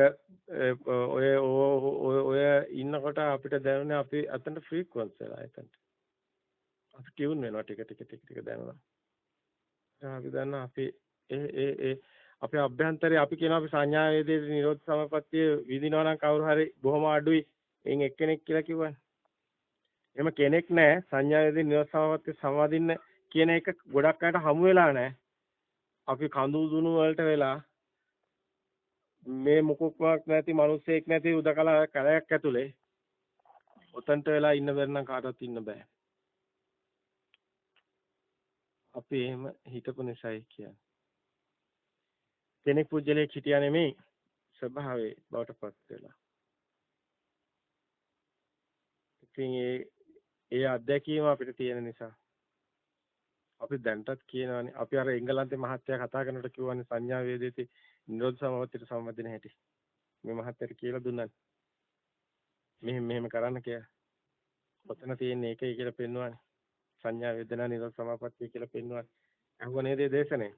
ඉන්නකොට අපිට දැනුනේ අපි අතන ෆ්‍රීකවන්ස් වෙලා එතනට. අපි ටියුන් වෙනවා ටික දැනුණා. අපි දන්නා අපි අපේ අභ්‍යන්තරේ අපි කියනවා අපි සංඥා වේදේ නිරෝධ සමපත්තිය විඳිනවා නම් කවුරු හරි බොහොම අඩුයි. එයින් එක්කෙනෙක් කියලා කිව්වනේ. එහෙම කෙනෙක් නැහැ සංඥා වේදේ නිරෝධ සමපත්තිය සමවදින්න කියන එක ගොඩක් අයට හමු වෙලා නැහැ. අපි කඳු දුණු වලට වෙලා මේ මොකක්වත් නැති මිනිස්සෙක් නැති උදකලා කලයක් ඇතුලේ උතන්ට වෙලා ඉන්න බැරි නම් කාටවත් ඉන්න බෑ. අපි එහෙම හිතපු නිසායි කියන්නේ. කෙනෙක් පුජ්‍යලයක් හිටියා නෙමෙයි ස්වභාවයේ බවටපත් වෙලා. ඉතින් ඒ අත්දැකීම අපිට තියෙන නිසා අපි දැන්ටත් කියනවානේ අපි අර එංගලන්තේ මහත්තයා කතා කරනකොට කිව්වනේ සංඥා වේදිතේ නිරෝධ සමවත්තිට සම්බන්ධන හැටි. මේ මහත්තයාට කියලා දුන්නා. මෙහෙම කරන්න කියලා. ඔතන තියෙන එකයි කියලා පෙන්වන්නේ. සංඥා වේදනා නිරෝධ සමාපත්තිය කියලා පෙන්වන්නේ. අහුව නේද දේශනේ?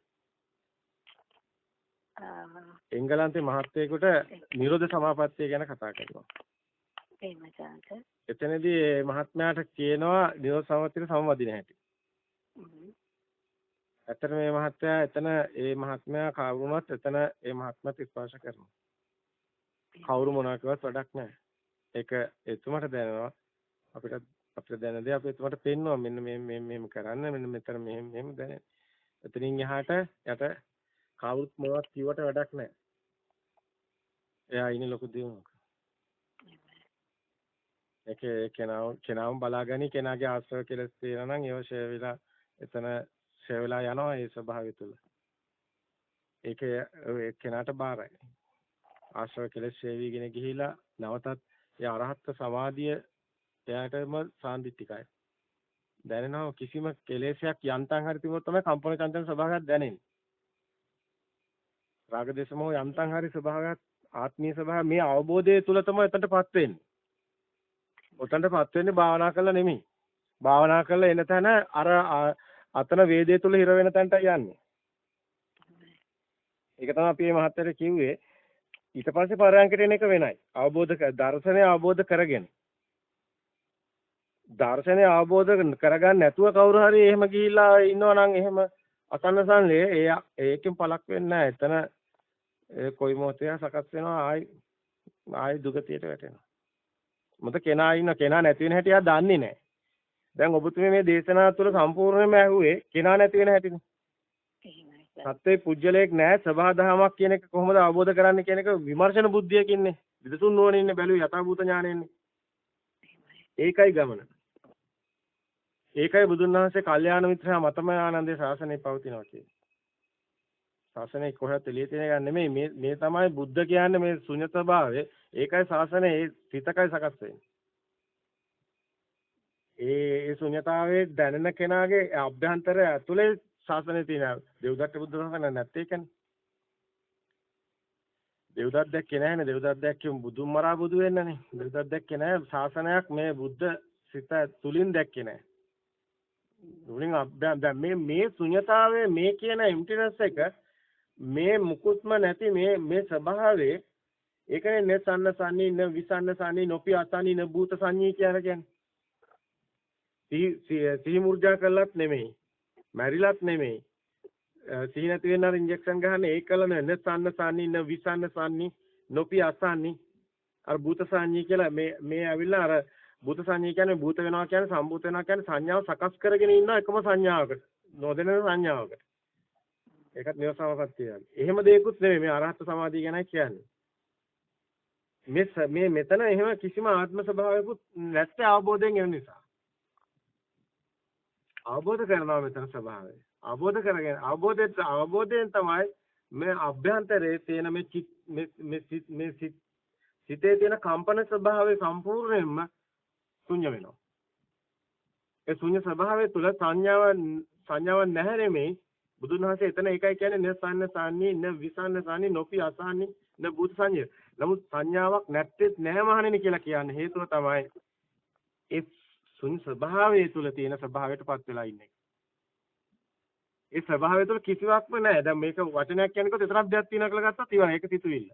එංගලන්තේ මහත්තයෙකුට නිරෝධ සමාපත්තිය ගැන කතා කරනවා. එහෙමයි සාන්ත. එතනදී මේ මහත්මයාට කියනවා නිරෝධ සමාපත්තියට සමවදින හැටි. ඇත්තට මේ මහත්තයා ඒ මහත්මයා කවුරුනත් එතන ඒ මහත්මයාට ස්පර්ශ කරනවා. කවුරු මොනවා කිව්වත් වැඩක් නැහැ. ඒක එතුමට දැනෙනවා. අපිට දැනෙන දේ අපි එතුමට පෙන්නවා මෙන්න මෙහෙම කරන්න මෙන්න මෙතන මෙහෙම දැනෙන. එතනින් එහාට යට කවුරුත් මොනවත් කිව්වට වැඩක් නැහැ. එයා ඉන්නේ ලොකු දියුණුවක. කෙනාම බලාගනි කෙනාගේ ආශ්‍රව කෙලස් තියෙනවා නම් ඒව ෂේ වෙලා එතන ෂය වෙලා යනවා ඒ ස්වභාවය තුළ. ඒකේ ඒ කෙනාට බාරයි. ආශ්‍රව කෙලෙස් ෂය වීගෙන ගිහිලා නැවතත් ඒ අරහත් සමාධිය එයාටම සාන්දිටිකයි. දැනෙනවා කිසිම කෙලෙසයක් යන්තම් හරි තිබුණොත් තමයි කම්පන චංචල ස්වභාවයක් දැනෙන්නේ. රාග දේශ මොහ යන්තම් හරි ස්වභාවයක් ආත්මීය ස්වභාවය මේ අවබෝධය තුල තමයි එතනටපත් වෙන්නේ. උතනටපත් වෙන්නේ භාවනා කළා නෙමෙයි. භාවනා කළා එන තැන අර අතන වේදේ තුල හිර වෙන තැනට යන්නේ. ඒක තමයි අපි මේ මහත්තයට කිව්වේ. ඊට පස්සේ පරයන්කට එන එක වෙනයි. දර්ශනය අවබෝධ කරගෙන. දර්ශනය අවබෝධ කරගන්න නැතුව කවුරු හරි එහෙම ගිහිල්ලා ඉන්නවා නම් එහෙම අසන්නසන්ලේ ඒකෙන් පළක් වෙන්නේ නැහැ. එතන කොයි මොහොතේ සකස් වෙනවා ආයි දුගතියට වැටෙනවා. මොකද කෙනා නැති වෙන හැටි එයා දන්නේ නැහැ. දැන් ඔබතුමී මේ දේශනාව තුළ සම්පූර්ණයෙන්ම ඇහුවේ කෙනා නැති වෙන හැටිනේ. සත්‍යේ පුජ්‍යලයක් නැහැ සබහාදහමක් කියන එක කොහොමද අවබෝධ කරන්නේ කියන එක විමර්ශන බුද්ධියකින්නේ. විදසුන් නුවණින්නේ බැලුවේ යථාභූත ඥාණයෙන්නේ. ඒකයි ගමන. ඒකයි බුදුන් වහන්සේ කල්යාණ මිත්‍රයා මතම ආනන්දේ ශාසනය පවතිනවා කියන්නේ. ශාසනය කොහෙවත් එළිය තියෙන එක නෙමෙයි මේ තමයි බුද්ධ කියන්නේ මේ ශුන්‍යත භාවය. ඒකයි ශාසනය ඒ සිතකයි සකස් වෙන්නේ. ඒ ශුන්‍යතාවයේ දැනෙන කෙනාගේ අභ්‍යන්තරය ඇතුලේ ශාසනය තියෙනවා. දෙව්දත්ත බුද්ධ ශාසනය නැත්තේ කියන්නේ. දෙව්දත් දැක්කේ නැහැනේ. දෙව්දත් දැක්කේ බුදුන් මරා බුදු වෙන්නනේ. දෙව්දත් දැක්කේ නැහැ ශාසනයක් මේ බුද්ධ සිත තුලින් දැක්කේ නැහැ. උලින් දැන් මේ ශුන්‍යතාවයේ මේ කියන එම්ටිනස් එක මේ මුකුත්ම නැති මේ ස්වභාවයේ ඒකනේ නසන්න සන්නී න විසන්න සන්නී නොපි අසන්නී න භූත සංඤී කියලා කියන්නේ. සිහි මුර්ජා කළත් නෙමෙයි. මැරිලත් නෙමෙයි. සිහි නැති වෙන අර ඉන්ජෙක්ෂන් ගහන්නේ ඒකලම නසන්න සන්නී න විසන්න සන්නී නොපි අසන්නී අර භූත සංඤී කියලා මේ ඇවිල්ලා අර භූත සංඤී කියන්නේ භූත වෙනවා කියන්නේ සම්භූත වෙනවා කියන්නේ සංඥාව සකස් කරගෙන ඉන්න එකම සංඥාවකට. නොදෙන සංඥාවකට. ඒකත් නිවසාවපත් කියන්නේ. එහෙම දෙයක්වත් නෙමෙයි මේ අරහත් සමාධිය ගැනයි කියන්නේ. මේ මෙතන එහෙම කිසිම ආත්ම ස්වභාවයකුත් නැත්te අවබෝධයෙන් එන නිසා. අවබෝධ කරනවා මෙතන ස්වභාවය. අවබෝධ කරගෙන අවබෝධයෙන් තමයි මේ අභ්‍යන්තරයේ තියෙන මේ සිතේ තියෙන කම්පන ස්වභාවය සම්පූර්ණයෙන්ම ශුන්‍ය වෙනවා. ඒ ශුන්‍ය ස්වභාවය තුල සංඥාවක් නැහැ නෙමෙයි. බුදුන් වහන්සේ එතන ඒකයි කියන්නේ නසන්න සාන්නේ න විසන්න සාන්නේ නොපි අසන්නේ න භූත සංඥය. නමුත් සංඥාවක් නැත්තේ නැහැ මහණෙනි කියලා කියන්නේ හේතුව තමයි ඒ ශුන්‍ය ස්වභාවය තුල තියෙන ස්වභාවයටපත් වෙලා ඉන්නේ. ඒ ස්වභාවය තුල කිසිවක්ම නැහැ. දැන් මේක වචනයක් කියනකොට එතරම් දෙයක් තියෙනවා කියලා ගත්තත් ඉවරයි. ඒක සිතුවිල්ල.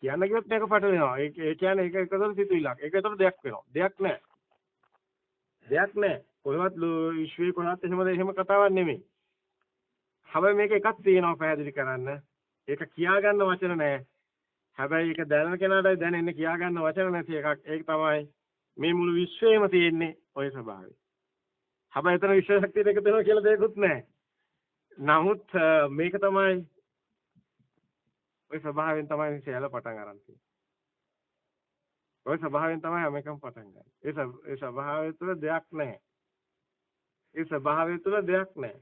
කියන්න කිව්වොත් මේක පටලෙනවා. ඒ කියන්නේ ඒක එකතොල සිතුවිල්ලක්. ඒක ඒතර දෙයක් වෙනවා. දෙයක් නැහැ. දෙයක් නැහැ. කොහොමත් විශ්වයේ කොහොමත් එහෙම කතාවක් නෙමෙයි. හැබැයි මේක එකක් තියෙනවා පැහැදිලි කරන්න. ඒක කියා ගන්න වචන නැහැ. හැබැයි ඒක දැනන කෙනාටයි දැනෙන්නේ කියා ගන්න වචන නැති එකක්. ඒක තමයි මේ මුළු විශ්වයේම තියෙන්නේ ওই ස්වභාවය. හැබැයි එතන විශ්ව ශක්තිය දෙක දෙනවා කියලා දෙයක්වත් නැහැ. නමුත් මේක තමයි ওই ස්වභාවයෙන් තමයි සියල්ල පටන් ගන්න තියෙන්නේ. ওই ස්වභාවයෙන් තමයි හැම එකම පටන් ගන්න. ඒ ස්වභාවය තුළ දෙයක් නැහැ. ඒ ස්වභාවය තුළ දෙයක් නැහැ.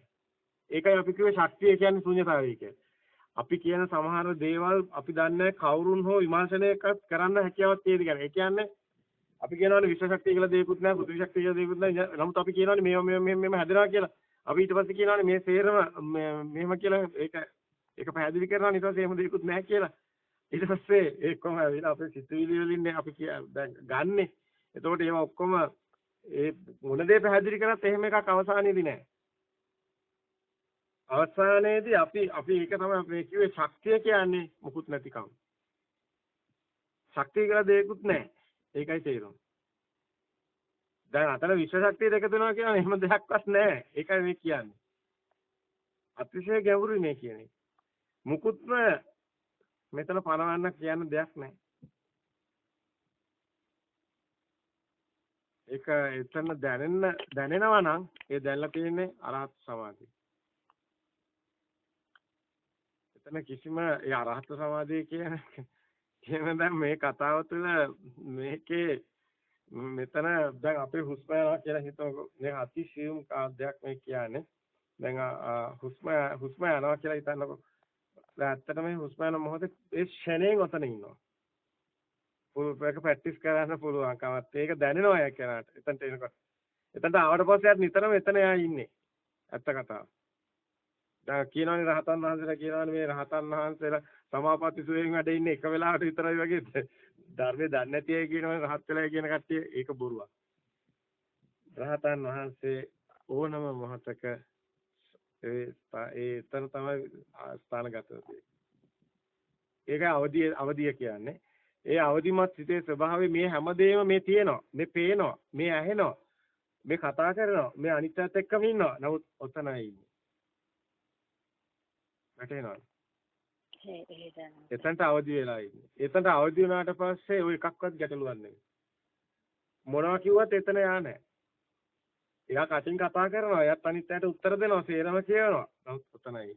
ඒකයි අපි කිව්වේ ශක්තිය කියන්නේ ශුන්‍යතාවය කියලා. අපි කියන සමහර දේවල් අපි දන්නේ කවුරුන් හෝ විමර්ශනය කරන්න හැකියාවක් තියෙද කියලා. ඒ කියන්නේ අපි කියනවානේ විශ්ව ශක්තිය කියලා දෙයක්වත් නැහැ, පෘථිවි ශක්තිය කියලා දෙයක්වත් නැහැ. නමුත් අපි කියනවානේ මේව හැදෙනවා කියලා. අපි ඊට පස්සේ කියනවානේ මේ සේරම මෙහෙම කියලා ඒක පැහැදිලි කරනවා ඊට පස්සේ එහෙම දෙයක්වත් නැහැ කියලා. ඊට පස්සේ ඒ කොහොම ඇවිල්ලා අපේ සිතුවිලි වලින් අපි දැන් ගන්නෙ. එතකොට ඒවා ඔක්කොම ඒ මොන දේ පැහැදිලි කරත් එහෙම එකක් අවසානයේදී නැහැ. අවසානයේදී අපි ඒක තමයි අපි කිව්වේ ශක්තිය කියන්නේ මුකුත් නැතිකම. ශක්තිය කියලා දෙයක්වත් නැහැ. ඒකයි තේරුම. දැන් අතන විශ්ව ශක්තිය දෙක දෙනවා කියන්නේ එහෙම දෙයක්වත් නැහැ. ඒකයි මේ කියන්නේ. අතිශය ගැඹුරුයි මේ කියන්නේ. මුකුත්ම මෙතන පනවන්න කියන්න දෙයක් නැහැ. ඒක එතන දැනෙනවා නම් ඒ දැනලා තියෙන්නේ අරහත් සමාධිය. එතන කිසිම ඒ අරහත් සමාධිය කියන දැන් මේ කතාව තුළ මේකේ මෙතන දැන් අපේ හුස්ම යනවා කියලා හිතනකො මේ අතිශයම කාර්යයක් මේ කියන්නේ. දැන් හුස්ම යනවා කියලා හිතන්නකො. දැන් ඇත්තටම මේ හුස්ම යන මොහොතේ ඒ ෂණයෙන් ඔතන ඉන්නවා. ඒක ප්‍රැක්ටිස් කරන්න පුළුවන්කමත් ඒක දැනෙනවා යා කෙනාට. එතනට එනකොට. එතනට ආවට පස්සේ නිතරම එතන එයා ඉන්නේ. ඇත්ත කතාව. දැන් කියනවානේ රහතන් වහන්සේලා කියනවානේ මේ රහතන් වහන්සේලා සමාපatti සුවයෙන් වැඩ ඉන්නේ එක වෙලාවට විතරයි වගේ ධර්මයේ දන්නේ නැති අය කියනවානේ රහත් වෙලා කියන කට්ටිය ඒක බොරුවක්. රහතන් වහන්සේ ඕනම මොහතක එතන තමයි ස්ථානගත වෙන්නේ. ඒකයි අවදිය කියන්නේ. ඒ අවදිමත් සිතේ ස්වභාවය මේ හැමදේම මේ තියෙනවා. මේ පේනවා. මේ ඇහෙනවා. මේ කතා කරනවා. මේ අනිත්‍යත් එක්කම ඉන්නවා. නමුත් ඔතනයි ඉන්නේ. වැටෙනවද? එතනට අවදි වෙලා ඉන්නේ. එතනට අවදි වුණාට පස්සේ ওই එකක්වත් ගැටලුවක් නෙමෙයි. මොනවා කිව්වත් එතන යා නැහැ. එයා කටින් කතා කරනවා. එයාත් අනිත්‍යයට උත්තර දෙනවා. සේරම කියනවා. නමුත් ඔතනයි.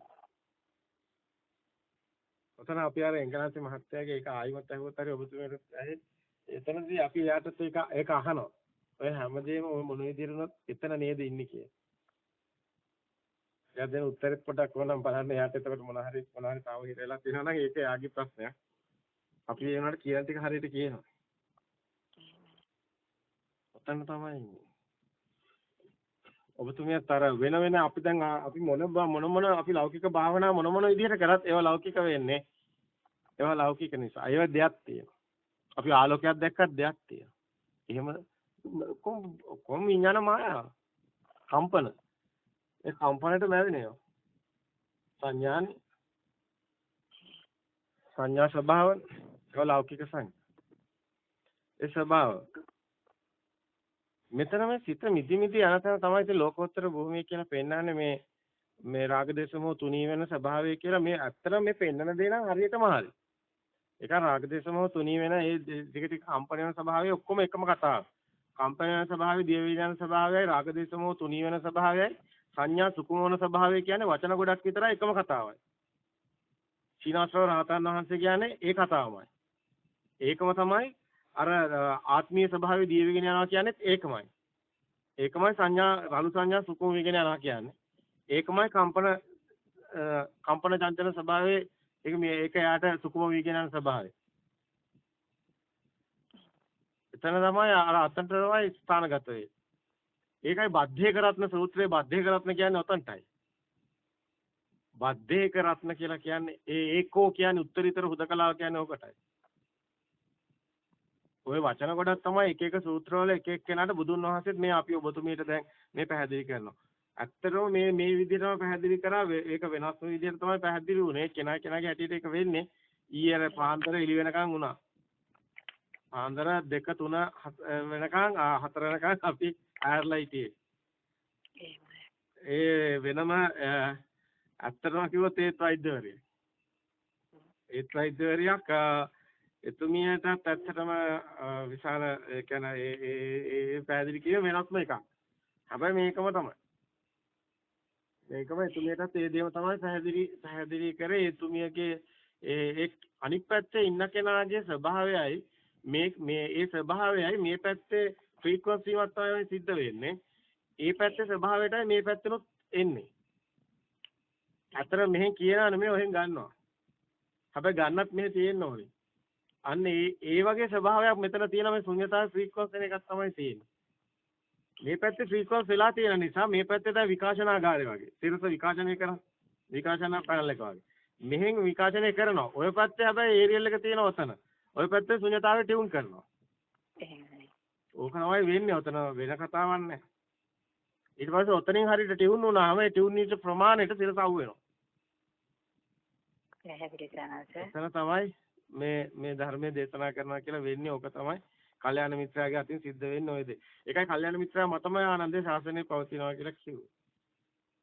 ඔතන අපි අර එංගලන්තේ මහත්තයාගේ ඒක ආයිමත් අහුවත් හරි ඔබතුමීට ඇහි එතනදී අපි එයාටත් ඒක අහනවා. ඔය හැමදේම ඔය මොන විදිහටවත් එතන නේද ඉන්නේ කියලා. එයා දෙන උත්තරෙත් පොඩක් ඕනම් බලන්න එයාට එතකොට මොන හරි තාම හිතලා තියෙනවා නම් ඒක එයාගේ ප්‍රශ්නයක්. අපි ඒ වුණාට කියන ටික හරියට කියනවා. ඔතන තමයි ඉන්නේ. ඔබතුමියත් අර වෙන අපි දැන් අපි මොන අපි ලෞකික භාවනා මොන විදිහට කරත් ඒවා ලෞකික වෙන්නේ. ඒවා ලෞකික නිසා. ඒවා දෙයක් තියෙනවා. අපි ආලෝකයක් දැක්කත් දෙයක් තියෙනවා. එහෙම කොම් විඥාන මායාව. කම්පන. ඒ කම්පනට නැවෙනේ. සංඥා ස්වභාව ඒවා ලෞකික සංඥා. ඒ ස්වභාව මෙතන මේ සිත මිදි යන තැන තමයි ඉතින් ලෝකෝත්තර භූමිය කියලා පෙන්නන්නේ මේ රාග දේශ මොහ තුනී වෙන ස්වභාවය කියලා මේ ඇත්තටම මේ පෙන්නන දේ නම් හරියටම හරි. ඒක රාග දේශ මොහ තුනී වෙන ඒ ටික කම්පන වෙන ස්වභාවය ඔක්කොම එකම කතාව. කම්පන වෙන ස්වභාවය, දිය විඥාන ස්වභාවයයි, රාග දේශ මොහ තුනී වෙන ස්වභාවයයි, සංඥා සුකුම වෙන ස්වභාවය කියන්නේ වචන ගොඩක් විතරයි එකම කතාවයි. සීනාස්වර රහතන් වහන්සේ කියන්නේ ඒ කතාවමයි. ඒකම තමයි අර ආත්මීය ස්වභාවය දිය වෙගෙන යනවා කියන්නේත් ඒකමයි. ඒකමයි සංඥා රළු සංඥා සුකුම වෙගෙන යනවා කියන්නේ. ඒකමයි කම්පන චංචල ස්වභාවයේ ඒක යාට සුකුම වෙගෙන යන ස්වභාවය. එතන තමයි අර අතන්ට තමයි ස්ථානගත වෙන්නේ. ඒකයි බද්ධේක රත්න සූත්‍රයේ බද්ධේක රත්න කියන්නේ ඔතනටයි. බද්ධේක රත්න කියලා කියන්නේ ඒකෝ කියන්නේ උත්තරීතර හුදකලාව කියන්නේ ඕකටයි. ඔය වචන ගොඩක් තමයි එක එක සූත්‍රවල එක එක කෙනාට බුදුන් වහන්සේත් මේ අපි ඔබතුමීට දැන් මේ පැහැදිලි කරනවා. ඇත්තටම මේ විදිහටම පැහැදිලි කරා ඒක වෙනස් විදිහට තමයි පැහැදිලි වුනේ. කෙනාගේ හැටියට ඒක වෙන්නේ. ඊයේ පාන්දර එළි වෙනකන් වුණා. පාන්දර 2 3 වෙනකන් 4 වෙනකන් අපි ඇර්ලා හිටියේ. ඒ වෙනම ඇත්තටම කිව්වොත් ඒත් වෛද්‍යවරිය. ඒත් වෛද්‍යවරියක් එතුමියටත් ඇත්තටම විශාල ඒ කියන්නේ ඒ පැහැදිලි කිරීම වෙනස්ම එකක්. හැබැයි මේකම තමයි. මේකම එතුමියටත් ඒ දේම තමයි පැහැදිලි කරේ. එතුමියගේ ඒ අනිත් පැත්තේ ඉන්න කෙනාගේ ස්වභාවයයි මේ ඒ ස්වභාවයයි මේ පැත්තේ ෆ්‍රීකවන්සි වත් තමයි සිද්ධ වෙන්නේ. ඒ පැත්තේ ස්වභාවයටයි මේ පැත්තෙනොත් එන්නේ. අතර මෙහෙන් කියනවා නෙමෙයි ඔහෙන් ගන්නවා. හැබැයි ගන්නත් මෙහෙ තියෙන්න ඕනේ. අන්න ඒ වගේ ස්වභාවයක් මෙතන තියෙන මේ ශුන්‍යතාවේ ෆ්‍රීකවන්සි එකක් තමයි තියෙන්නේ. මේ පැත්තේ ෆ්‍රීකවන්සි වෙලා තියෙන නිසා මේ පැත්තේ දැන් විකාශනාගාරය වගේ. සිරස විකාශනය කරන විකාශනා පැනල් එක වගේ. මෙහෙන් විකාශනය කරනවා. ඔය පැත්තේ හැබැයි ඒරියල් එක තියෙන ඔතන. ඔය පැත්තේ ශුන්‍යතාවේ ටියුන් කරනවා. ඕක තමයි වෙන්නේ. ඔතන වෙන කතාවක් නැහැ. ඊට පස්සේ ඔතනින් හරියට ටියුන් වුණාම ඒ ටියුන් නිච්ච ප්‍රමාණයට සිරස අවු වෙනවා. එතන තමයි මේ ධර්මයේ දේශනා කරනවා කියලා වෙන්නේ ඕක තමයි කල්යාණ මිත්‍රාගේ අතින් සිද්ධ වෙන්නේ ඔය දේ. ඒකයි කල්යාණ මිත්‍රා මතමයි ආනන්දේ ශාසනය පවතිනවා කියලා කිව්වේ.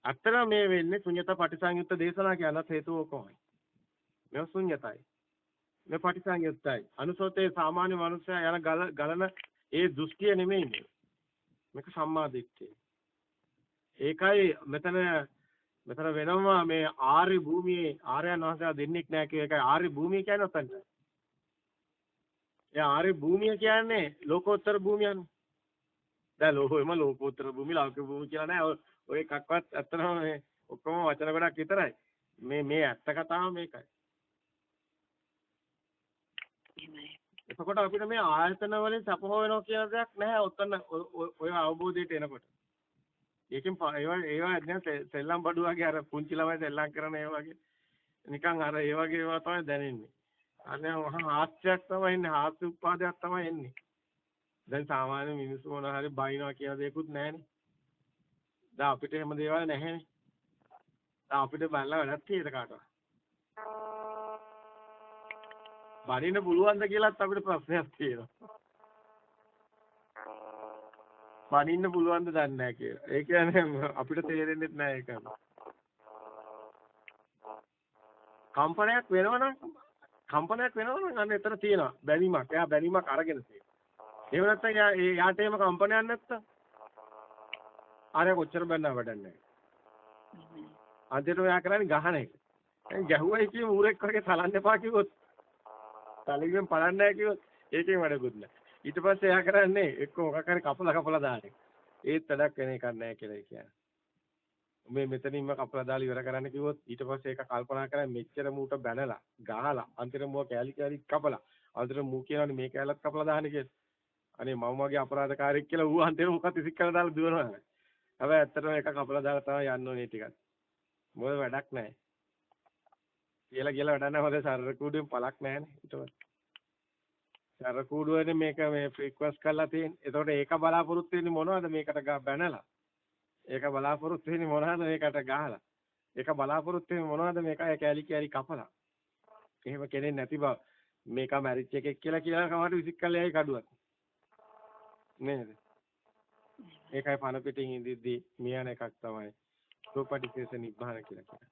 අත්තර මේ වෙන්නේ ශුන්‍යත පටිසංයුක්ත දේශනා කියනත් හේතුව ඕකමයි. මේ ශුන්‍යතයි. මේ පටිසංයුක්තයි. අනුසෝතේ සාමාන්‍ය මනුස්සයා යන ගලන ඒ දෘෂ්ටිය නෙමෙයි මේ. මේක සම්මා දිට්ඨිය. ඒකයි මෙතන වෙනම මේ ආර්ය භූමියේ ආර්යයන් වහන්සේලා දෙන්නෙක් නැහැ කියන එකයි ආර්ය භූමිය කියන්නේ ඔතනට. ඒ ආර්ය භූමිය කියන්නේ ලෝකෝත්තර භූමියනේ. දැන් ලෝකෝත්තර භූමිය ලෞකික භූමිය කියලා නෑ. ඔය එකක්වත් ඇත්තටම මේ ඔක්කොම වචන ගොඩක් විතරයි. මේ ඇත්ත කතාව මේකයි. එතකොට අපිට මේ ආයතන වලින් සප හොයනවා කියන දෙයක් නැහැ. ඔතන ඔය අවබෝධයට එනකොට. ඒකෙන් ඒවා දැන් සෙල්ලම් බඩු වගේ අර පුංචි ළමයි සෙල්ලම් කරන ඒ වගේ නිකන් අර ඒ වගේ ඒවා තමයි දැනෙන්නේ. අනේ හාස්‍යයක් තමයි එන්නේ. හාස්‍ය උපාදයක් තමයි එන්නේ. දැන් සාමාන්‍ය මිනිස්සු මොනවා හරි බයිනවා කියලා දෙයක්වත් නැහැනේ. දැන් අපිට එහෙම දේවල් නැහැනේ. දැන් අපිට බලලා වැඩක් තියෙද කාටවත්? බඩින්න පුළුවන්ද කියලාත් අපිට ප්‍රශ්නයක් තියෙනවා. බඩින්න පුළුවන්ද දන්නේ නැහැ කියලා. ඒ කියන්නේ අපිට තේරෙන්නේ නැහැ ඒක. කම්පනයක් වෙනවනම් අන්න එතන තියෙනවා. බැනිමක්. එයා බැනිමක් අරගෙන තියෙනවා. එහෙම නැත්නම් යාට එහෙම කම්පනයක් නැත්තම් ආරය කොච්චර බැන්නා වැඩක් නැහැ. අන්තිමට ඔයා කරන්නේ ගහන එක. දැන් ගැහුවයි කියමු ඌරෙක් වගේ සලන්න එපා කිව්වොත් තලියෙන් පලන්නේ නැහැ කිව්වොත් ඒකෙන් වැඩකුත් නැහැ. ඊට පස්සේ එයා කරන්නේ එක්ක මොකක් හරි කපලා දාන එක. ඒත් වැඩක් වෙන එකක් නැහැ කියලා කියන්නේ. මේ මෙතනින්ම කපලා දාලා ඉවර කරන්න කිව්වොත් ඊට පස්සේ ඒක කල්පනා කරලා මෙච්චර මූට බැනලා ගහලා අන්තිම මූව කෑලි කපලා අන්තිම මූ කියනවානේ මේ කෑල්ලත් කපලා දාන්න කියලා. අනේ මම වගේ අපරාධකාරයෙක් කියලා ඌ අන්තිම මොකක්ද ඉසික් කරලා දාලා දුවනවා. හැබැයි ඇත්තටම ඒක කපලා දාලා තමයි යන්න ඕනේ ටිකක්. මොකද වැඩක් නැහැ. කියලා වැඩක් නැහැ. හොඳ සරර කූඩුවෙන් පළක් නැහැනේ ඊට පස්සේ. සරර කූඩුවනේ මේක මේ ෆ්‍රීක්වස් කරලා තියෙන්නේ. එතකොට ඒක බලාපොරොත්තු වෙන්නේ මොනවද මේකට බැනලා? ඒක බලාපොරොත්තු වෙන්නේ මොනවද මේකට ගහලා? ඒක බලාපොරොත්තු වෙන්නේ මොනවද මේක කෑලි කපලා? එහෙම කෙනෙක් නැති බව. මේක මැරිච් එකෙක් කියලා කමකට විසික් කරලා යයි කඩුවක්. නේද? ඒකයි පන පිටින් ඉඳිද්දි මියන එකක් තමයි සෝපටිසේස නිබ්බාන කියලා කියන්නේ.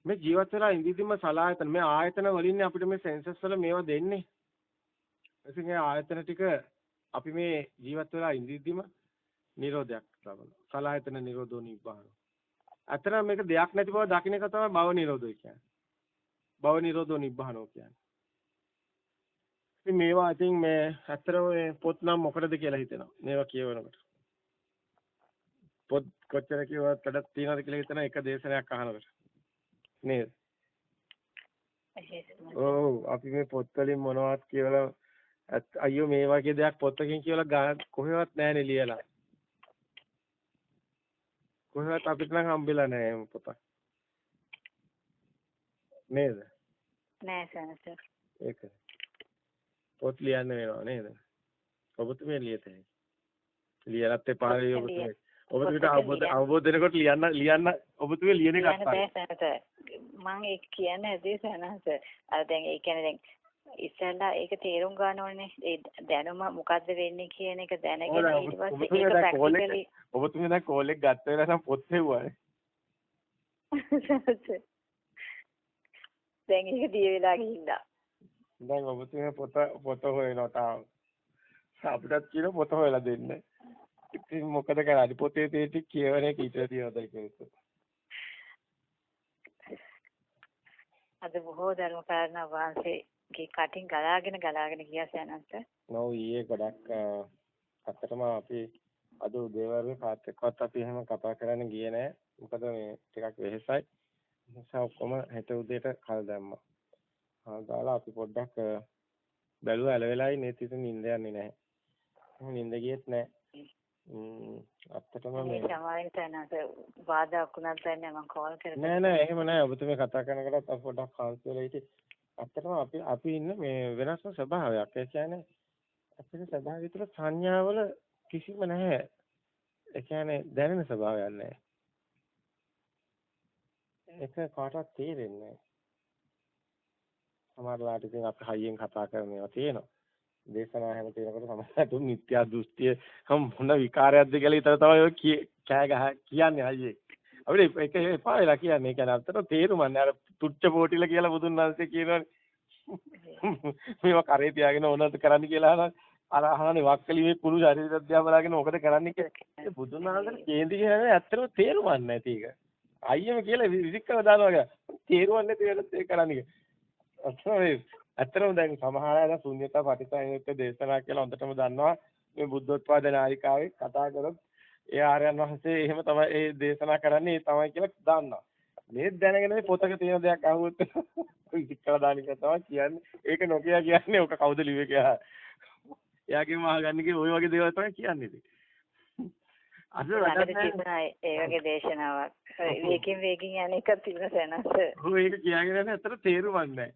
මේ ජීවත් වෙලා ඉඳිද්දිම සලායතන මේ ආයතන වලින් අපිට මේ සෙන්සස් වල මේවා දෙන්නේ. ඉතින් ඒ ආයතන ටික අපි මේ ජීවත් වෙලා ඉඳිද්දිම නිරෝධයක් ලබනවා. සලායතන නිරෝධෝ නිබ්බාන. අතන මේක දෙයක් නැති බව දකින්න එක තමයි භව නිරෝධය කියන්නේ. භව නිරෝධෝ නිබ්බානෝ කියන්නේ. ඉතින් මේවා ඉතින් මේ ඇත්තටම මේ පොත් නම් මොකටද කියලා හිතෙනවා. මේවා කියවනකොට. පොත් කොච්චර කිව්වත් වැඩක් තියනවද කියලා හිතන එක දේශනයක් අහනකොට. නේද? ඔව් අපි මේ පොත් වලින් මොනවද කියලා අයියෝ මේ වගේ දෙයක් පොතකින් කියලා කොහෙවත් නැහැනේ ලියලා. කොහෙවත් අපිට නම් හම්බෙලා නැහැ මේ පොත. නේද? නෑ සනස. ඒක. පොත් ලියන්න වෙනවා නේද? ඔබතුමිය ලියතේ. ලියලත් එපා ඔබතුමිය. ඔබතුමියට අවබෝධ වෙනකොට ලියන්න ඔබතුමිය ලියන එක අත්හරින්න. මම ඒක කියන්නේ ඇදී සනස. අර දැන් ඒ කියන්නේ දැන් ඉස්සෙල්ලා ඒක තේරුම් ගන්න ඕනේ. ඒ දැනුම මොකද්ද වෙන්නේ කියන එක දැනගෙන ඊට පස්සේ ඒක ප්‍රැක්ටිකලි ඔබතුමිය දැන් කෝල් එක ගත්ත වෙලාව නම් පොත් හෙව්වානේ. දැන් ඒක දිය වෙලා ගිහින්දා. දැන් ඔබතුමිය පොත හොයනවා තාම. අපිටත් කියන පොත හොයලා දෙන්න. ඉතින් මොකද කරන්නේ? පොතේ තේ ටික කියවන එක ඊට තියවදයි කියලා. අද බොහෝ ධර්ම කාරණා වහන්සේගේ කටින් ගලාගෙන ගියා සයනන්ත. නෝ ඊයේ ගොඩක් අත්තටම අපි අද උදේවරුේ කාත් එක්කවත් අපි එහෙම කතා කරන්න ගියේ නෑ. මොකද මේ ටිකක් වෙහෙසයි. නිසා ඔක්කොම හෙට උදේට කල් දැම්මා. දාලා අපි පොඩ්ඩක් බැලුවා ඇලවෙලායි නේ තිත නිින්ද යන්නේ නැහැ. නිින්ද ගියෙත් නැහැ. අත්තටම මේ සමාවෙන් තනස බාධාක් වුණත් දැන් මම කෝල් කරලා නෑ එහෙම නෑ ඔබතුමී කතා කරනකොටත් අපි පොඩ්ඩක් කාන්සි වෙලා හිටියේ. අත්තටම අපි ඉන්නේ මේ වෙනස්ම ස්වභාවයක්. ඒ කියන්නේ අපේ ස්වභාවය තුළ සංඥාවල කිසිම නැහැ. ඒ කියන්නේ දැනෙන ස්වභාවයක් නැහැ. ඒක කාටවත් තේරෙන්නේ නැහැ. සමහරලාට ඉතින් අපි හයියෙන් කතා කරන ඒවා තියෙනවා. දේශනා හැම තැනකට සමහරට මිත්‍යා දෘෂ්ටිය මොන විකාරයක්ද කියලා විතර තමයි ඔය කෑ කියන්නේ හයියේ. අපිට ඒක එපා වෙලා කියන්නේ. ඒ කියන්නේ අතට තේරුම් ගන්න. අර තුච්ච පොටිල කියලා බුදුන් වහන්සේ කියනවානේ. මේවා කරේ තියාගෙන ඕනද කරන්න කියලා අර අහන්නේ වක්කලි මේ කුණු ශරීරය දිහා බලාගෙන මොකද කරන්නේ කියලා. බුදුන් වහන්සේ කේන්ති කියන්නේ ඇත්තටම තේරුම් ගන්න නැති එක. අයියම කියලා විසිකව දානවා කියලා. තේරුම් නැති වෙලත් ඒක කරන්නේ. අත්තරේ ඇත්තටම දැන් සමහර අය ශුන්‍යතා පටිසංයුක්ත දේශනා කියලා හොඳටම දන්නවා. මේ බුද්ධෝත්පාද නායිකාවේ කතා කරොත් ඒ ආර්යයන් වහන්සේ එහෙම තමයි ඒ දේශනා කරන්නේ ඒ තමයි කියලා දන්නවා. මේ දැනගෙන මේ පොතක තියෙන දෙයක් අහුවොත් ඉතිකලා දානික තමයි කියන්නේ. ඒක නොකිය කියන්නේ ඔක කවුද ලිව්වේ කියලා. එයාගෙන් අහගන්නේ ඔය වගේ දේවල් තමයි කියන්නේ ඉතින්. අද ඒ වගේ දේශනාවක්. වේගින් යන එක තියෙන සෙනස. ඔය ඒක කියාගෙන යන ඇත්තට තේරුමක් නැහැ.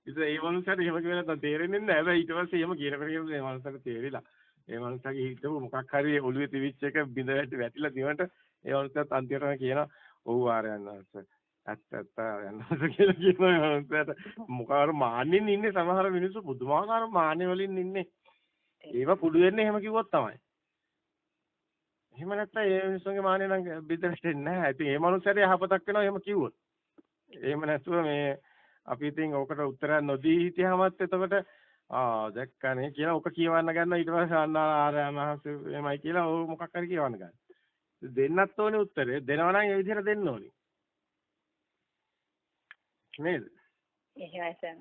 ඉතින් ඒ මනුස්සයාට එහෙම කියලා නැත්නම් තේරෙන්නේ නැහැ. හැබැයි ඊට පස්සේ එහෙම කියනකොට මේ මනුස්සයාට තේරිලා. ඒ මනුස්සයාගේ හිතව මොකක් හරි ඔළුවේ තිබිච්ච එක බිඳ වැටිලා දිවට ඒ මනුස්සයාත් අන්තිමටම කියනවා ඔව් ආරයන් වහන්සේ. ඇත්ත යනවා කියලා කියනවා ඒ මනුස්සයාට. මොකාර මාන්නෙන් ඉන්නේ සමහර මිනිස්සු පුදුමාකාර මාන්නෙ වලින් ඉන්නේ. ඒව පුඩු වෙන්නේ එහෙම කිව්වොත් තමයි. එහෙම නැත්නම් ඒ මිනිස්සුන්ගේ මාන්නෙ නම් බිඳ වැටෙන්නේ නැහැ. ඉතින් ඒ මනුස්සයාට යහපතක් වෙනවා එහෙම කිව්වොත්. එහෙම නැතුව මේ අපි ඉතින් ඕකට උත්තරයක් නොදී හිටියාමත් එතකොට දැක්කනේ කියලා ඔක කියවන්න ගන්නවා ඊට පස්සේ ආර්යයන් වහන්සේ එමයයි කියලා ඕ මොකක් හරි කියවන්න ගන්න. දෙන්නත් ඕනේ උත්තරේ. දෙනවා නම් ඒ විදිහට දෙන්න ඕනේ. නේද? එහෙමයි සර්.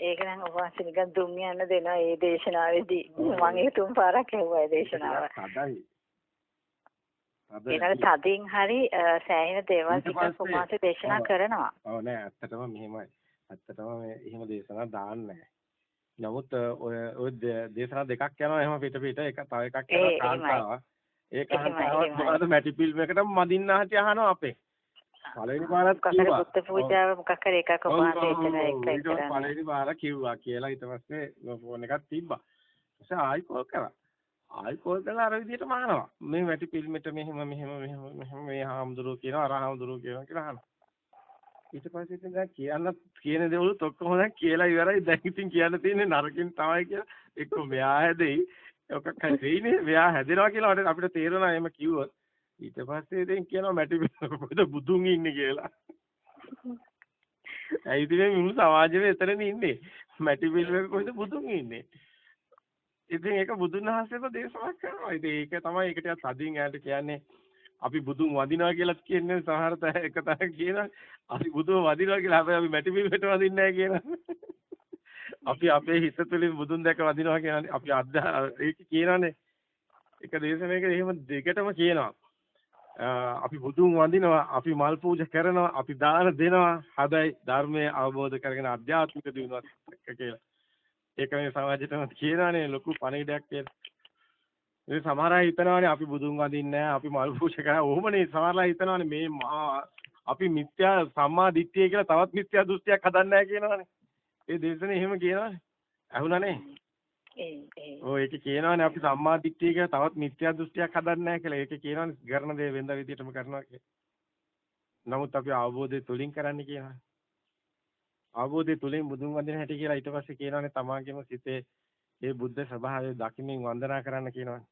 ඒක නම් ඔබ වහන්සේ නිකන් දුම් යන්න දෙනවා ඒ දේශනාවේදී. මම ඒක තුන් පාරක් ඇහුවා ඒ දේශනාව. හදයි. ඒකට තදින් හරි සෑහෙන දේවල් ටිකක් ඔබ වහන්සේ දේශනා කරනවා. ඔව් නෑ ඇත්තටම මෙහෙමයි. ඇත්තටම මේ එහෙම දේශනා දාන්නේ නැහැ. නමුත් ඔය දේශනා දෙකක් යනවා එහෙම පිට එක තව එකක් යනවා කාන්තාව. ඒ කාන්තාවත් මොකද මැටි ෆිල්ම් එකට මදින්න ආටි අහනවා අපේ. පළවෙනි පාරත් කිව්වා. බුද්ධ පූජාව මොකක් හරි එකක් ඔබ වහන්සේ එතන එක පළවෙනි පාර කිව්වා කියලා ඊට පස්සේ ෆෝන් එකක් තිබ්බා. ඊට ආයි කෝල් කරා. ආයි කෝල් කරලා අර විදිහටම අහනවා. මේ මැටි ෆිල්ම් එකට මෙහෙම මේ හාමුදුරුවෝ කියනවා අර හාමුදුරුවෝ කියනවා කියලා අහනවා. ඊට පස්සේ ඉතින් දැන් කියන දේවලුත් ඔක්කොම දැන් කියලා ඉවරයි. දැන් ඉතින් කියන්න තියෙන්නේ නරකින් තමයි කියලා. එක්ක මෙයා හැදෙයි. ඔකක් හරි වෙයිනේ. මෙයා හැදෙනවා කියලා අපිට තේරෙනවා එහෙම කිව්වොත්. ඊට පස්සේ ඉතින් කියනවා මැටි කොහෙද බුදුන් ඉන්නේ කියලා. ඒ ඉතින් මේ මුළු සමාජෙම එතනනේ ඉන්නේ. මැටි පිළිවෙල කොහෙද බුදුන් ඉන්නේ. ඉතින් ඒක බුදුන් වහන්සේම දේශනා කරනවා. ඉතින් ඒක තමයි ඒකට තදින් ඈට කියන්නේ අපි බුදුන් වදිනවා කියලා කියන්නේ සමහර එක තරක් කියනවා. අපි බුදුන් වදිනවා කියලා හැබැයි අපි මැටි පිළිවෙලට වදින්නේ නැහැ කියනවා. අපි අපේ හිත තුළින් බුදුන් දැක වදිනවා කියන්නේ අපි ඒක කියනවානේ. එක දේශනාවක එහෙම දෙකටම කියනවා. අපි බුදුන් වඳිනවා, අපි මල් පූජා කරනවා, අපි දාන දෙනවා. හැබැයි ධර්මය අවබෝධ කරගෙන අධ්‍යාත්මික දිනුවත් එක්ක කියලා. ඒක මේ සමාජයටම කියනවානේ ලොකු පණිවිඩයක් කියලා. ඒ සමහර අය හිතනවානේ අපි බුදුන් වඳින්නේ නැහැ, අපි මල් පූජා කරා. ඔහොමනේ සමහර අය හිතනවානේ මේ අපි මිත්‍යා සම්මා දිට්ඨිය කියලා තවත් මිත්‍යා දෘෂ්ටියක් හදන්නේ නැහැ කියනවානේ. ඒ දේශනේ එහෙම කියනවානේ. අහුණානේ? ඔය ඒක කියනවානේ අපි සම්මා දිට්ඨිය කියලා තවත් මිත්‍යා දෘෂ්ටියක් හදන්නේ නැහැ කියලා. ඒක කියනවානේ කරන දේ වෙනද විදියටම කරනවා කියලා. නමුත් අපි අවබෝධය තුලින් කරන්නේ කියනවා. අවබෝධය තුලින් බුදුන් වඳින හැටි කියලා ඊට පස්සේ කියනවානේ තමාගේම සිතේ ඒ බුද්ධ ස්වභාවය දකිමින් වන්දනා කරන්න කියනවානේ.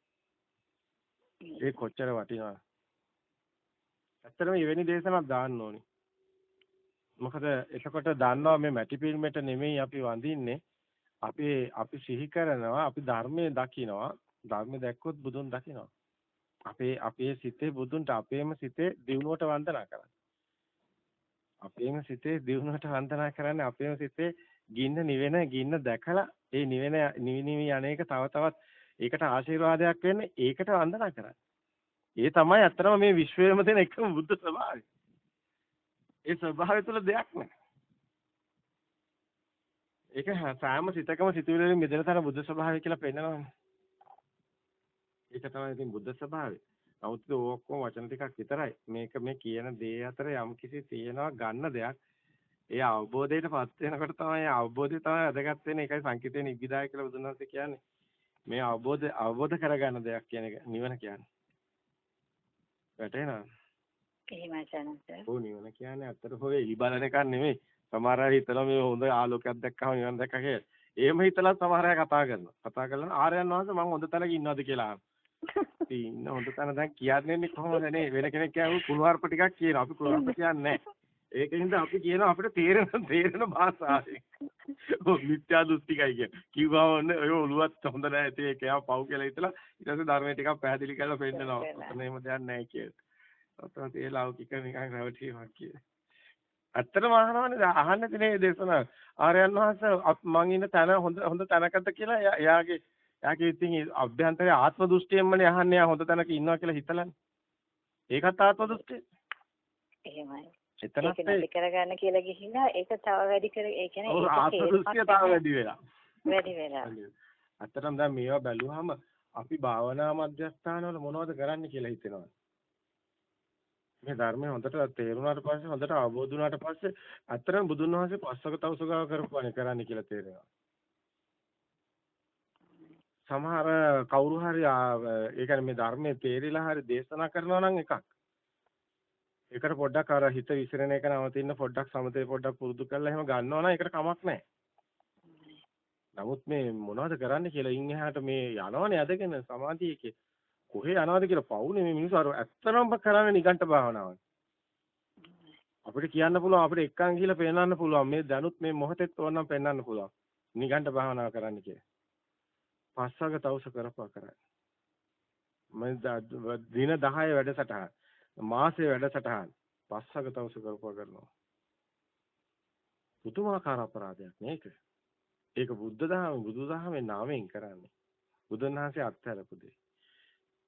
ඒ කොච්චර වටිනවද? ඇත්තටම එවැනි දේශනාවක් දාන්න ඕනේ. මොකද එතකොට දන්නවා මේ මැටි පිල්මෙට නෙමෙයි අපි වඳින්නේ. අපි සිහි කරනවා, අපි ධර්මයේ දකිනවා. ධර්මයේ දැක්කොත් බුදුන් දකිනවා. අපේ සිතේ බුදුන්ට අපේම සිතේ දිනුවට වන්දනා කරන්නේ. අපේම සිතේ දිනුවට වන්දනා කරන්නේ අපේම සිතේ ගින්න නිවෙන ගින්න දැකලා ඒ නිවිනිවි අනේක තව තවත් ඒකට ආශිර්වාදයක් වෙන්නේ ඒකට වන්දනා කරන්නේ. ඒ තමයි අත්‍තරම මේ විශ්වයේම තියෙන එකම බුද්ධ ස්වභාවය. ඒ ස්වභාවය තුළ දෙයක් නැහැ. ඒක සෑම සිතකම සිතුවිල්ලෙන් මිදෙන තරම් බුද්ධ ස්වභාවය කියලා පෙන්නනවානේ. ඒක තමයි ඉතින් බුද්ධ ස්වභාවය. නමුත් ඔක්කොම වචන ටිකක් විතරයි. මේක මේ කියන දේ අතර යම් කිසි තියෙනවා ගන්න දෙයක්. ඒ අවබෝධයටපත් වෙනකොට තමයි අවබෝධය තමයි වැදගත් වෙන්නේ. ඒකයි සංකීර්ණ නිබ්බිදාය කියලා බුදුන් වහන්සේ කියන්නේ. මේ අවබෝධ කරගන්න දෙයක් කියන එක නිවන කියන්නේ. වැටේනවා. එහෙමයි සනස. ඔව් නිවන කියන්නේ අත්තට හොය ඉබලන එකක් නෙමෙයි. සමහර අය හිතනවා මේ හොඳ ආලෝකයක් දැක්කම නිවන් දැක්කා කියලා. එහෙම හිතලා සමහර අය කතා කරනවා. කතා කරලා ආර්යයන් වහන්සේ මම හොඳ තැනක ඉන්නවද කියලා අහනවා. ඉතින් ඉන්න හොඳ තැන දැන් කියන්නේ කොහොමද නේ වෙන කෙනෙක් කියවු කුණුහරුප ටිකක් කියනවා. අපි කුණුහරුප කියන්නේ නැහැ. ඒකින්ද අපි කියනවා අපිට තේරෙන භාෂාවෙන්. ඔව් මිත්‍යා දෘෂ්ටිකයි කියන්නේ. කිව්වම ඔය ඔළුවත් හොඳ නැහැ. ඉතින් ඒක යා පව් කියලා හිතලා ඊට පස්සේ ධර්මයේ ටිකක් පැහැදිලි කරලා පෙන්නනවා. ඔතන එහෙම දෙයක් නැහැ කියලා. ඔතන ඒ ලෞකික නිකන් රැවටීමක් කියලා. ඇත්තටම අහනවනේ අහන්න තියෙන මේ දේශනාව. ආර්යයන් වහන්සේ මං ඉන්න තැන හොඳ තැනකද කියලා එයාගේ ඉතින් අභ්‍යන්තරයේ ආත්ම දෘෂ්ටියෙන්මනේ අහන්නේ. හොඳ තැනක ඉන්නවා කියලා හිතලානේ. ඒකත් ආත්ම දෘෂ්ටිය. එහෙමයි. එතනත් ඒක නැති කරගන්න කියලා ගිහිල්ලා ඒක තව වැඩි කර ඒ කියන්නේ ඒක ආත්ම දෘෂ්ටිය තව වැඩි වෙලා. වැඩි වෙලා. ඇත්තටම දැන් මේවා බැලුවාම අපි භාවනා මධ්‍යස්ථානවල මොනවද කරන්න කියලා හිතෙනවා. මේ ධර්මය හොඳට තේරුණාට පස්සේ හොඳට අවබෝධ වුණාට පස්සේ ඇත්තටම බුදුන් වහන්සේ පස්සක තවුසගාව කරපුවානේ කරන්න කියලා තේරෙනවා. සමහර කවුරු හරි ඒ කියන්නේ මේ ධර්මයේ තේරිලා හරි දේශනා කරනවා නම් එකක්. ඒකට පොඩ්ඩක් අර හිත විසිරෙන එක නවතින්න පොඩ්ඩක් සමතේ පොඩ්ඩක් පුරුදු කරලා එහෙම ගන්නවා නම් ඒකට කමක් නැහැ. නමුත් මේ මොනවද කරන්න කියලා ඉන් එහාට මේ යනවනේ ඇදගෙන සමාධියකේ කොහේ යනවද කියලා පවුනේ මේ මිනිස්සු අර ඇත්තටම කරන්නේ නිගණ්ඨ භාවනාවක්. අපිට කියන්න පුළුවන් අපිට එක්කන් කියලා පෙන්වන්න පුළුවන් මේ දැනුත් මේ මොහොතෙත් ඕනනම් පෙන්වන්න පුළුවන්. නිගණ්ඨ භාවනාව කරන්න කියලා. පස්සක තවුස කරපුවා කරන්නේ. මම දින 10 වැඩසටහන මාසේ වැඩසටහන පස්සක තවුස කරපුවා කරනවා. පුදුමාකාර අපරාධයක් මේක. ඒක බුද්ධ දහම බුදුදහමේ නාමයෙන් කරන්නේ. බුදුන් වහන්සේ අත්හැරපු දෙයක්.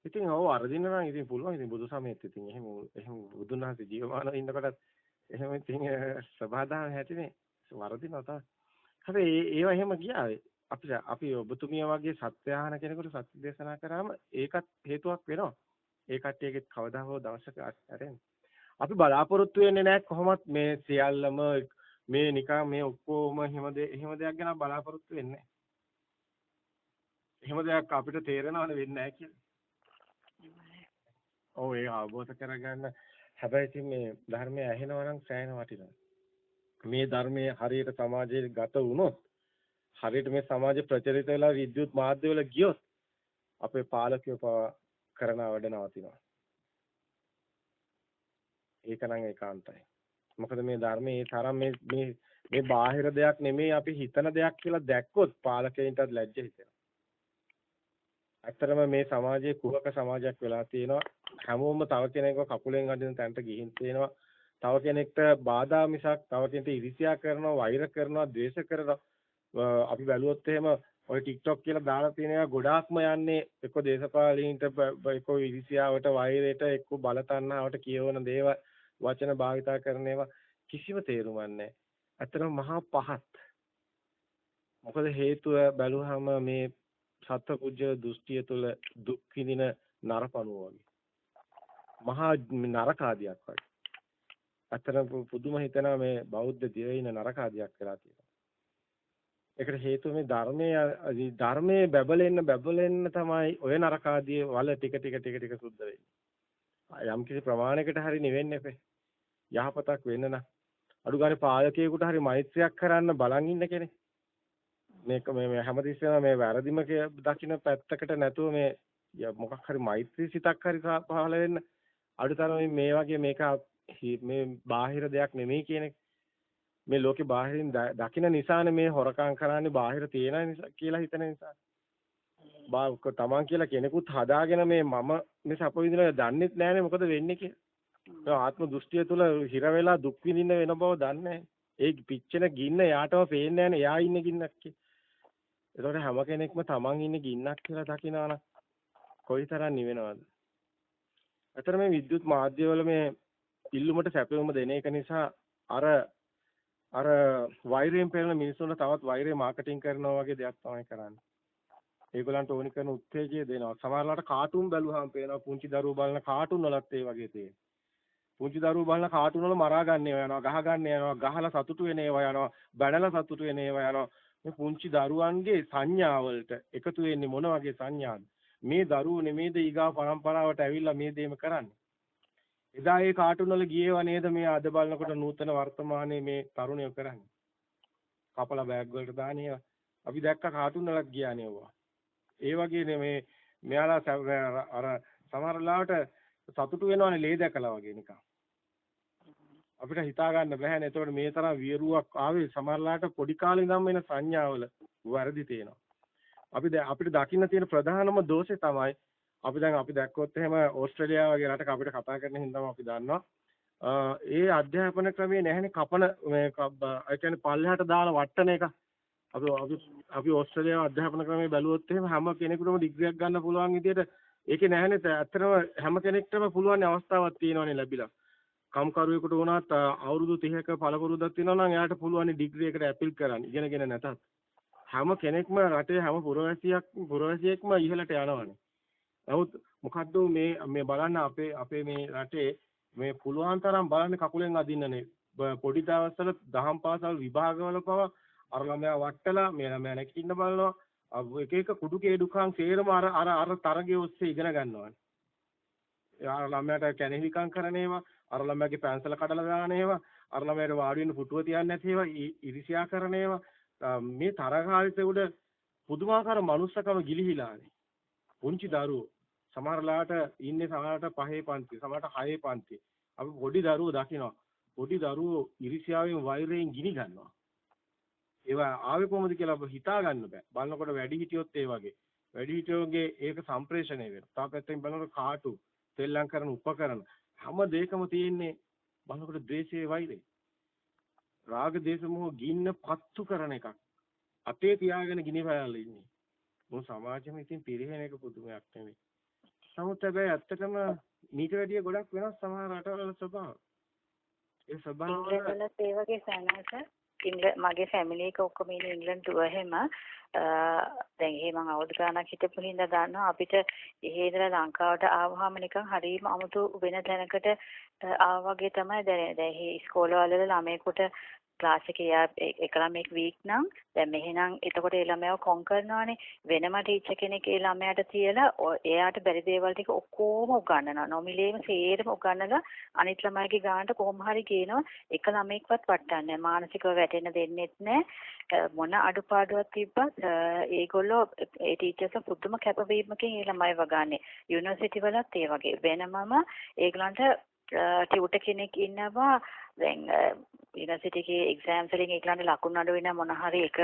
ඉතින් ඔව් අරදින්න නම් ඉතින් පුළුවන් ඉතින් බුදු සමයේත් ඉතින් එහෙම බුදුන් වහන්සේ ජීවමානව ඉන්නකොටත් එහෙම ඉතින් සබදාම හැටිනේ වරදිනවා තමයි. හැබැයි ඒවා එහෙම ගියා. අපි ඔබතුමිය වගේ සත්‍යහන කෙනෙකුට සත්‍ය දේශනා කරාම ඒකත් හේතුවක් වෙනවා. ඒ කට්ටියගෙත් කවදා හෝ දවසක අරෙන්. අපි බලාපොරොත්තු වෙන්නේ නැහැ කොහොමත් මේ සියල්ලම මේ නිකන් මේ ඔක්කොම එහෙම දෙයක් ගැන බලාපොරොත්තු වෙන්නේ නැහැ. එහෙම දෙයක් අපිට තේරෙනවද වෙන්නේ නැහැ කියලා. ඔව් ඒක අවබෝධ කරගන්න හැබැයි ඉතින් මේ ධර්මය ඇහෙනවා නම් සෑහෙන වටිනවා. මේ ධර්මයේ හරියට සමාජයේ ගත වුණොත් හරියට මේ සමාජය ප්‍රචලිත වෙලා විද්‍යුත් මාධ්‍ය වල ගියොත් අපේ පාලකයෝ කරන වැඩ නවතිනවා. ඒක නම් ඒකාන්තයි. මොකද මේ ධර්මයේ තරම් මේ බාහිර දෙයක් නෙමෙයි අපි හිතන දෙයක් කියලා දැක්කොත් පාලකයින්ටත් ලැජ්ජ හිතෙනවා. ඇත්තටම මේ සමාජයේ කුහක සමාජයක් වෙලා තියෙනවා. හැමෝම තව කෙනෙක්ව කකුලෙන් අදින තැනට ගිහින් තියෙනවා. තව කෙනෙක්ට බාධා මිසක් තව කෙනෙක්ට ඉරිසියා කරනවා, වෛර කරනවා, ද්වේෂ කරනවා. අපි බැලුවොත් එහෙම ඔය TikTok කියලා දාලා තියෙන ඒවා ගොඩාක්ම යන්නේ එක්ක දේශපාලීන්ට එක්ක ඉරිසියාවට, වෛරයට, එක්ක බලතණ්හාවට කියවන දේවල් වචන භාවිතා කරන ඒවා කිසිම තේරුමක් නැහැ. ඇත්තටම මහා පහත්. මොකද හේතුව බැලුවහම මේ සත්පුජ්‍ය දෘෂ්ටිය තුළ දුක් විඳින නරපණුව වගේ. මහා නරකාදියක් වගේ. අතන පුදුම හිතනවා මේ බෞද්ධ දිවින නරකාදියක් වෙලා තියෙනවා. ඒකට හේතුව මේ ධර්මයේ බබලෙන්න තමයි ඔය නරකාදියේ වල ටික සුද්ධ වෙන්නේ. යම් කිසි ප්‍රමාණයකට හරි නිවෙන්න එපේ. යහපතක් වෙන්න නම් අඩු ගානේ පාලකයෙකුට හරි මෛත්‍රියක් කරන්න බලන් ඉන්න කෙනෙක්. මේක මේ හැමතිස්සෙම මේ වැරදිම දකින්න පැත්තකට නැතුව මේ මොකක් හරි මෛත්‍රී සිතක් හරි පහළ වෙන්න අඩුතරම මේ වගේ මේක මේ බාහිර දෙයක් නෙමෙයි කියන එක මේ ලෝකේ බාහිරින් දකින්න නිසානේ මේ හොරකම් කරන්නේ බාහිර තියෙන නිසා කියලා හිතන නිසා. තමන් කියලා කෙනෙකුත් හදාගෙන මේ මම මේ සප විඳිනවා දන්නෙත් නැහැනේ මොකද වෙන්නේ කියලා. ආත්ම දෘෂ්ටිය තුළ හිර වෙලා දුක් විඳින්න වෙන බව දන්නේ නැහැ. ඒ පිච්චෙන ගින්න යාටම පේන්නේ නැහැනේ. එයා ඉන්නේ ගින්නක් කියලා. ඒතකොට හැම කෙනෙක්ම තමන් ඉන්නේ ගින්නක් කියලා දකිනවා නම් කොයිතරම් නිවෙනවද? අතර මේ විද්‍යුත් මාධ්‍ය වල මේ ඉල්ලුමට සැපයුම දෙන එක නිසා අර වෛරයෙන් පෙළෙන මිනිස්සුන්ට තවත් වෛරය මාකටිං කරනවා වගේ දෙයක් තමයි කරන්නේ. ඒගොල්ලන්ට ඕනි කරන උත්තේජය දෙනවා. සමහරවිට කාටුන් බැලුවාම පේනවා පුංචි දරුවෝ බලන කාටුන් වලත් ඒ වගේ තියෙනවා. පුංචි දරුවෝ බලන කාටුන් වල මරා ගන්න ඒවා යනවා, ගහ ගන්න යනවා, ගහලා සතුටු වෙන ඒවා යනවා, බැනලා සතුටු වෙන ඒවා යනවා. මේ පුංචි දරුවන්ගේ සංඥාවලට එකතු වෙන්නේ මොන වගේ සංඥාද? මේ දරුවෝ නෙමේද ඊගා පරම්පරාවට ඇවිල්ලා මේ දේම කරන්නේ. එදා ඒ කාටුන් වල ගියේවා නේද මේ අද බලනකොට නූතන වර්තමානයේ මේ තරුණයෝ කරන්නේ. කපලා බෑග් වලට දාන ඒවා. අපි දැක්ක කාටුන් වලක් ගියා නේවා. ඒ වගේ මේ මෙයාලා අර සමහර ලාවට සතුටු වෙනවනේ ලේ දැකලා වගේ නිකන්. අපිට හිතා ගන්න බැහැනේ. එතකොට මේ තරම් වියරුවක් ආවේ සමහර ලාට පොඩි කාලේ ඉඳන්ම එන සංඥාවල වැරදි තියෙනවා. අපිට දකින්න තියෙන ප්‍රධානම දෝෂේ තමයි අපි දැක්කොත් එහෙම ඕස්ට්‍රේලියාව වගේ රටක අපිට කතා කරන හින්දාම අපි දන්නවා ඒ අධ්‍යාපන ක්‍රමයේ නැහැනේ කපන මේ ඒ කියන්නේ පල්ලෙහාට දාන වට්ටන එක. අපි ඕස්ට්‍රේලියාව අධ්‍යාපන ක්‍රමයේ බැලුවොත් එහෙම හැම කෙනෙකුටම ඩිග්‍රියක් ගන්න පුළුවන් විදියට ඒකේ නැහැනේ ඇත්තටම හැම කෙනෙක්ටම පුළුවන් අවස්ථාවක් තියෙනවානේ ලැබිලා. කම්කරුවෙකුට වුණත් අවුරුදු 30ක පළපුරුද්දක් තියෙනවා නම් එයාට පුළුවන් ඩිග්‍රී එකට ඇපීල් කරන්න. ඉගෙනගෙන නැතත්. හැම කෙනෙක්ම රටේ හැම පුරවැසියෙක්ම ඉහළට යනවානේ. නමුත් මොකද්ද මේ බලන්න අපේ මේ රටේ මේ පුළුවන් තරම් බලන්න කකුලෙන් අදින්නනේ. පොඩි දවස්වල දහම් පාසල් විභාගවල පවා අර ළමයා වට්ටලා මේ ළමයා නැගිටින්න බලනවා. එක එක කුඩු කේඩුකම් සේරම අර තරගයේ ඔස්සේ ඉගෙන ගන්නවානේ. යාර ළමයාට කැනෙහිකම් කරන ඒවා, අර ළමයාගේ පැන්සල කඩලා දාන ඒවා, අර ළමයාට වාඩි වෙන්න පුටුව තියන්නේ නැති ඒවා, ඉරිසියා කරන ඒවා, මේ තරගාවිත උඩ පුදුමාකාර මනුස්සකම ගිලිහිලානේ. පුංචි දරුවෝ සමහරලාට ඉන්නේ සමහරට 5 පන්ති, සමහරට 6 පන්ති. අපි පොඩි දරුවෝ දකිනවා. පොඩි දරුවෝ ඉරිසියාවෙන් වෛරයෙන් ගිනි ගන්නවා. ඒවා ආවේ කොහොමද කියලා අප හිතා ගන්න බෑ. බලනකොට වැඩි හිටියොත් ඒ වගේ. වැඩි හිටියෝගේ ඒක සම්ප්‍රේෂණය වෙනවා. තා පැත්තෙන් බලනකොට කාටු, සෙල්ලම් කරන උපකරණ හැම දෙයකම තියෙන්නේ බලනකොට ද්වේෂයේ වෛරය. රාග දේශ මොහ ගින්න පත්තු කරන එකක්. අතේ තියාගෙන ගිනි පැලලා ඉන්නේ. මොන සමාජෙම ඉතින් පිරිහෙන එක පුදුමයක් නෙවෙයි. නමුත් හැබැයි ඇත්තටම මීට වැඩිය ගොඩක් වෙනස් සමහර රටවල ස්වභාව. ඒ ස්වභාව ඉංග්‍රීසිවලත් ඒ වගේ සනස මගේ ෆැමිලි එක ඔක්කොම ඉන්නේ ඉංග්ලන්ත දුව එහෙම දැන් එහෙ මම අවුරුදු ගාණක් හිටපු හින්දා දන්නවා අපිට එහෙ ඉඳලා ලංකාවට ආවහම නිකන් හරියම අමුතු වෙන තැනකට ආවා වගේ තමයි දැනෙන්නේ. දැන් එහෙ ඉස්කෝලවල ළමයෙකුට ක්ලාස් එකේ එක ළමෙක් වීක් නම් දැන් මෙහෙනම් එතකොට ඒ ළමයාව කොන් කරනවානේ වෙනම ටීචර් කෙනෙක් ඒ ළමයාට තියලා එයාට බැරි දේවල් ටික ඔක්කොම උගන්වනවා නොමිලේම සේරම උගන්වලා අනිත් ළමයිගේ ගානට කොහොම හරි ගේනවා එක ළමෙක්වත් වටන්නේ මානසිකව වැටෙන්න දෙන්නෙත් නැහැ මොන අඩුපාඩුවක් තිබ්බත් ඒගොල්ලෝ ඒ ටීචර්ස් පුදුම කැපවීමකින් ඒ ළමයි වගන්නේ යුනිවර්සිටි වලත් ඒ වගේ වෙනමම ඒගොල්ලන්ට ටියුටර් කෙනෙක් ඉන්නවා දැන් යුනිවර්සිටි එකේ එක්සෑම්ස් වලින් ඒගොල්ලන්ට ලකුණු අඩු වෙන මොන හරි එක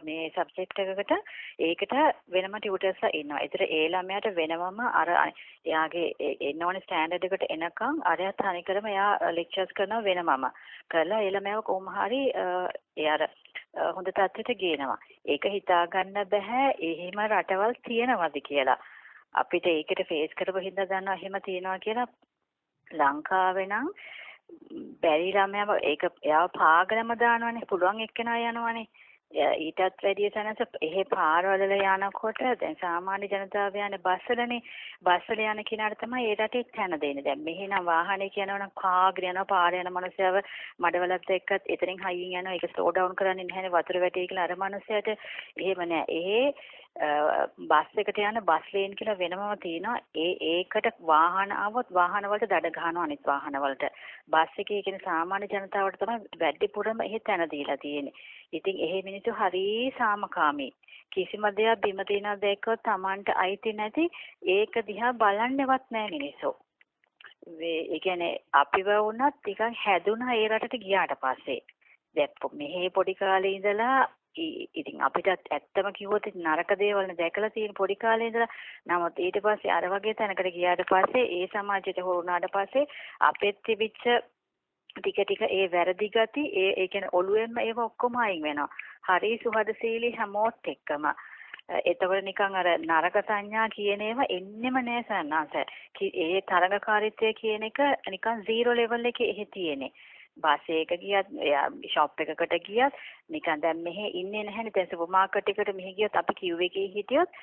මේ සබ්ජෙක්ට් එකකට ඒකට වෙනම ටියුටර්ස්ලා ඉන්නවා. ඒතර ඒ ළමයාට වෙනමම අර එයාගේ එන්න ඕනේ ස්ටෑන්ඩඩ් එකට එනකම් අරයා තනිකරම එයා ලෙක්චර්ස් කරනවා වෙනමම. කරලා ඒ ළමයාව කොහොම හරි එයාර හොඳ තත්ත්වයට ගේනවා. ඒක හිතා ගන්න බෑ එහෙම රටවල් තියෙනවද කියලා. අපිට ඒකට ෆේස් කරපු හින්දා දන්නවා එහෙම තියෙනවා කියලා. ලංකාවේ නම් බැරි ළමයාව ඒක එයාව පාගලම දානවනේ පුළුවන් එක්කෙනා යනවනේ ඊටත් වැඩිය සනස එහෙ පාරවල යනකොට දැන් සාමාන්‍ය ජනතාව යන බස්වලනේ බස්වල යන කෙනාට තමයි ඒ රටේ තැන දෙන්නේ දැන් මෙහෙනම් වාහනේ කියනවනම් පාග්‍ර යනවා පාර යන මනුස්සයව මඩවලත් එක්කත් එතනින් හයියෙන් යනවා ඒක ස්ලෝ ඩවුන් කරන්නේ නැහැනේ වතුර වැටේ කියලා අර මනුස්සයාට එහෙම නෑ එහෙ බස් එකට යන බස් ලේන් කියලා වෙනමම තියෙනවා ඒකට වාහන આવොත් වාහන වලට දඩ ගහනවා අනිත් වාහන වලට බස් එකේ කියන සාමාන්‍ය ජනතාවට තමයි වැඩිපුරම එහෙ තැන දීලා තියෙන්නේ. ඉතින් එහෙ මිනිස්සු හරි සාමකාමී. කිසිම දෙයක් බිම තියනවා දැක්කොත් Tamanට අයිති නැති ඒක දිහා බලන්නවත් නැහැ මිනිස්සු. ඒ කියන්නේ අපිව වුණත් ටිකක් හැදුනා ඒ රටට ගියාට පස්සේ. දැන් මෙහි පොඩි කාලේ ඉඳලා ඉතින් අපිට ඇත්තම කිව්වොත් නරක දේවල් දැකලා තියෙන පොඩි කාලේ ඉඳලා නමුත් ඊට පස්සේ අර වගේ තැනකට ගියාට පස්සේ ඒ සමාජයට හොරුනාට පස්සේ අපෙත් තිබිච්ච ටික ටික ඒ වැරදි ගති ඒ කියන්නේ ඔළුවෙන්ම ඒව ඔක්කොම අයින් වෙනවා. හරි සුහදශීලී හැමෝත් එක්කම. එතකොට නිකන් අර නරක සංඥා කියන ඒවා එන්නෙම නෑ සන්නාස. ඒ තරඟකාරීත්වය කියන එක නිකන් 0 level එකේ එහෙ තියෙන්නේ. බස් එක ගියත් ෂොප් එකකට ගියත් නිකන් දැන් මෙහෙ ඉන්නේ නැහැනේ දැන් සුපර් මාකට් එකට මෙහෙ ගියොත් අපි කිව් එකේ හිටියොත්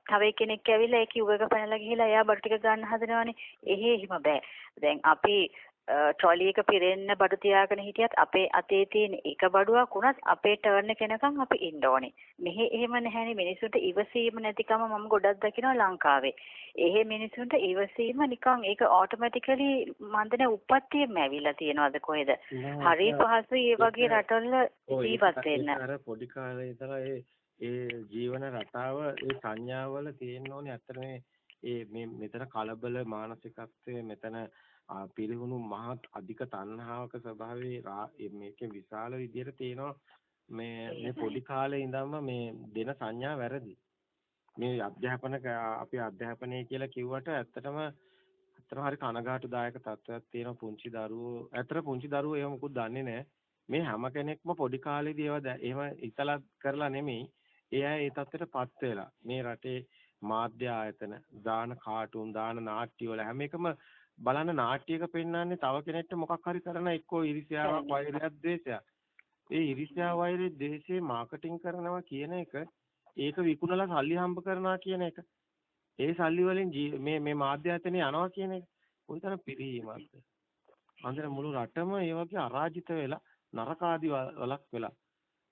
තව කෙනෙක් ඇවිල්ලා ඒ කිව් එක පැනලා ගිහිලා එයා බඩු ටික ගන්න හදනවනේ එහෙ හිම බෑ දැන් අපි ට්‍රොලි එක පිරෙන්න බඩු තියාගෙන හිටියත් අපේ අතේ තියෙන එක බඩුවක් උනත් අපේ ටර්න් එක එනකන් අපි ඉන්න ඕනේ. මෙහෙ එහෙම නැහැනේ මිනිසුන්ට ඉවසීම නැතිකම මම ගොඩක් දකිනවා ලංකාවේ. එහෙ මිනිසුන්ට ඉවසීම නිකන් ඒක ඔටෝමැටිකලි මන්දනේ උප්පත්තියෙම ඇවිල්ලා තියෙනවද කොහෙද? හරි පහසුයි මේ වගේ රටවල ජීවත් වෙන්න. අර පොඩි කාලේ ඉඳලා ඒ ජීවන රටාව ඒ සංඥාවල තියෙන්න ඕනේ. අතර මේ මෙතන කලබල මානසිකත්වයේ මෙතන පිරිහුණු මහත් අධික තණ්හාවක ස්වභාවයේ මේකේ විශාල විදියට තියෙනවා මේ පොඩි කාලේ ඉඳන්ම මේ දෙන සංඥා වැරදි. මේ අපි අධ්‍යාපනය කියලා කිව්වට ඇත්තටම ඇත්තටම හරි කනගාටුදායක තත්ත්වයක් තියෙනවා පුංචි දරුවෝ. ඇත්තට පුංචි දරුවෝ ඒව මොකුත් දන්නේ නැහැ. මේ හැම කෙනෙක්ම පොඩි කාලේදී එහෙම හිතලා කරලා නෙමෙයි. ඒ අය ඒ තත්ත්වයටපත් වෙලා. මේ රටේ මාධ්‍ය ආයතන, දාන කාටුන්, දාන නාට්‍ය වල හැම එකම බලන්න නාට්‍යයක පෙන්වන්නේ තව කෙනෙක්ට මොකක් හරි කරන එක්කෝ ඊර්ෂ්‍යාවක්, වෛරයක්, ද්වේෂයක්. ඒ ඊර්ෂ්‍යාව, වෛරය, ද්වේෂේ මාකටිං කරනවා කියන එක ඒක විකුණලා සල්ලි හම්බ කරනවා කියන එක. ඒ සල්ලි වලින් මේ මාධ්‍ය ආයතනේ යනවා කියන එක. කොයිතරම් පිරිහීමක්ද. අන්දර මුළු රටම ඒ වගේ අරාජිත වෙලා නරකාදී වලක් වෙලා.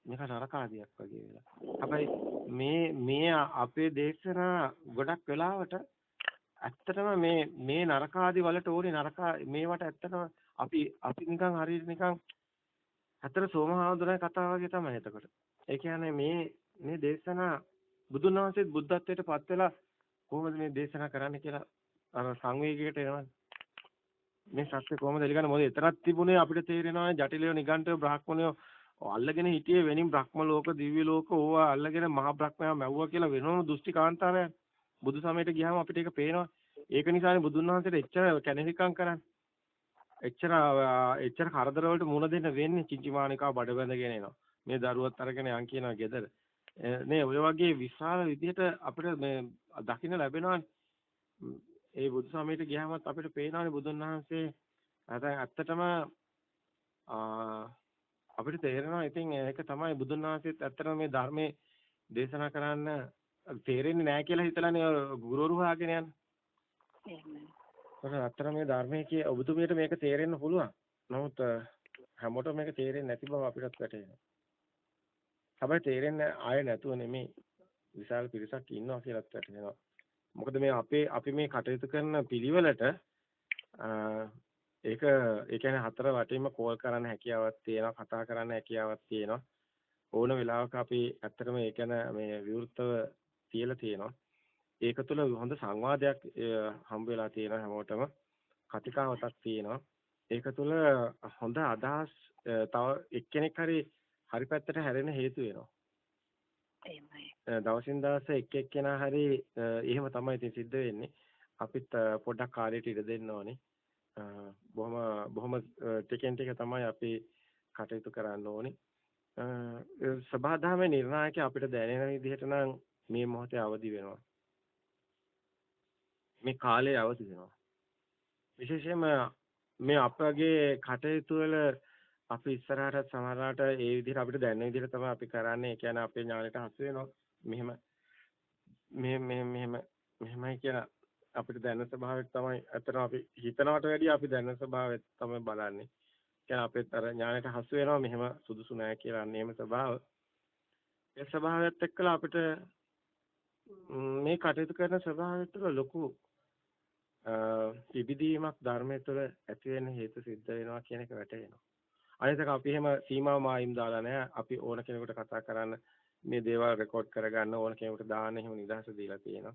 මේක නරකාදියක් වගේ වෙලා. හැබැයි මේ අපේ දේශනා ගොඩක් වෙලාවට ඇත්තටම මේ නරකාදී වලට ඕනේ මේවට ඇත්තටම අපි නිකන් හරියට නිකන් ඇත්තට සෝමහාමුදුරනේ කතාව වගේ තමයි එතකොට. ඒ කියන්නේ මේ දේශනා බුදුන් වහන්සේත් බුද්ධත්වයට පත් වෙලා කොහොමද මේ දේශනා කරන්න කියලා අර සංවේගයකට එනවා. මේ සත්‍ය කොහොමද එළිගන්නේ? මොකද එතරම් තිබුණේ අපිට තේරෙනවා ජටිලව නිගණ්ඨව බ්‍රාහ්මණයෝ අල්ලගෙන හිටියේ වෙනින් බ්‍රහ්ම ලෝක දිව්‍ය ලෝක ඕවා අල්ලගෙන මහා බ්‍රහ්මයා මැව්වා කියලා වෙනම දෘෂ්ටි කාන්තාරයක්. බුදු සමයට ගියාම අපිට ඒක පේනවා. ඒක නිසානේ බුදුන් වහන්සේට එච්චර කැණවිකම් කරන්නේ. එච්චර කරදර වලට මුහුණ දෙන්න වෙන්නේ. චින්චිමානිකා බඩ බැඳගෙන එනවා. මේ දරුවත් අරගෙන යන් කියනවා ගෙදර. නේ ඔය වගේ විශාල විදිහට අපිට මේ දකින්න ලැබෙනවානේ. ඒ බුදු සමයට ගියාමත් අපිට පේනවානේ බුදුන් වහන්සේ ඇත්තටම අපිට තේරෙනවා ඉතින් ඒක තමයි බුදුන් වහන්සේත් ඇත්තටම මේ ධර්මයේ දේශනා කරන්න තේරෙන්නේ නැහැ කියලා හිතලානේ ගුරුවරු හොයාගෙන යන්නේ. එහෙමයි. ඇත්තටම මේ ධර්මයේ කිය ඔබතුමියට මේක තේරෙන්න පුළුවන්. නමුත් හැමෝටම මේක තේරෙන්නේ නැති බව අපිටත් වැටහෙනවා. හැබැයි තේරෙන්නේ ආයෙ නැතුව නෙමෙයි විශාල පිරිසක් ඉන්නවා කියලාත් වැටහෙනවා. මොකද මේ අපි මේ කටයුතු කරන පිළිවෙලට ඒ කියන්නේ හතර වටින්ම කෝල් කරන්න හැකියාවක් තියෙනවා, කතා කරන්න හැකියාවක් තියෙනවා. ඕන වෙලාවක අපි ඇත්තටම ඒ කියන්නේ මේ විවෘතව තියලා තියෙනවා. ඒක තුළ හොඳ සංවාදයක් හම්බ වෙලා තියෙනවා හැමෝටම. කතිකාවතක් තියෙනවා. ඒක තුළ හොඳ අදහස් තව එක්කෙනෙක් හරි පැත්තට හැරෙන්න හේතු වෙනවා. එහෙමයි. දවසින් දවස එක්කෙනා හරි එහෙම තමයි ඉතින් සිද්ධ වෙන්නේ. අපිත් පොඩ්ඩක් කාලයට ඉඩ දෙන්න ඕනේ. බොහොම ටිකෙන් ටික තමයි අපි කටයුතු කරන්න ඕනේ. සබහාදහමේ නිර්ණායක අපිට දැනෙන විදිහට නම් මේ මොහොතේ අවදි වෙනවා. මේ කාලේ අවදි වෙනවා. විශේෂයෙන්ම මේ අපගේ කටයුතු වල අපි ඉස්සරහට සමහරවිට ඒ විදිහට අපිට දැනෙන විදිහට තමයි අපි කරන්නේ. ඒ කියන්නේ අපේ ඥාණයට හසු වෙනවා. මෙහෙමයි කියලා අපිට දැනෙන ස්වභාවයක් තමයි අතන අපි හිතනවට වැඩිය අපි දැනෙන ස්වභාවය තමයි බලන්නේ. කියන්නේ අපිට අර ඥාණයට හසු වෙනවා මෙහෙම සුදුසු නෑ කියලා අන්න එහෙම ස්වභාව. ඒ ස්වභාවයත් එක්කලා අපිට මේ කටයුතු කරන ස්වභාවය තුළ ලොකු පිබිදීමක් ධර්මයේ තුළ ඇති වෙන්න හේතු සිද්ධ වෙනවා කියන එක වැටහෙනවා. අනිත් එක අපි එහෙම සීමාව මායිම් දාලා නැහැ. අපි ඕන කෙනෙකුට කතා කරන්න මේ දේවල් රෙකෝඩ් කරගන්න ඕන කෙනෙකුට දාන්න එහෙම නිදහස දීලා තියෙනවා.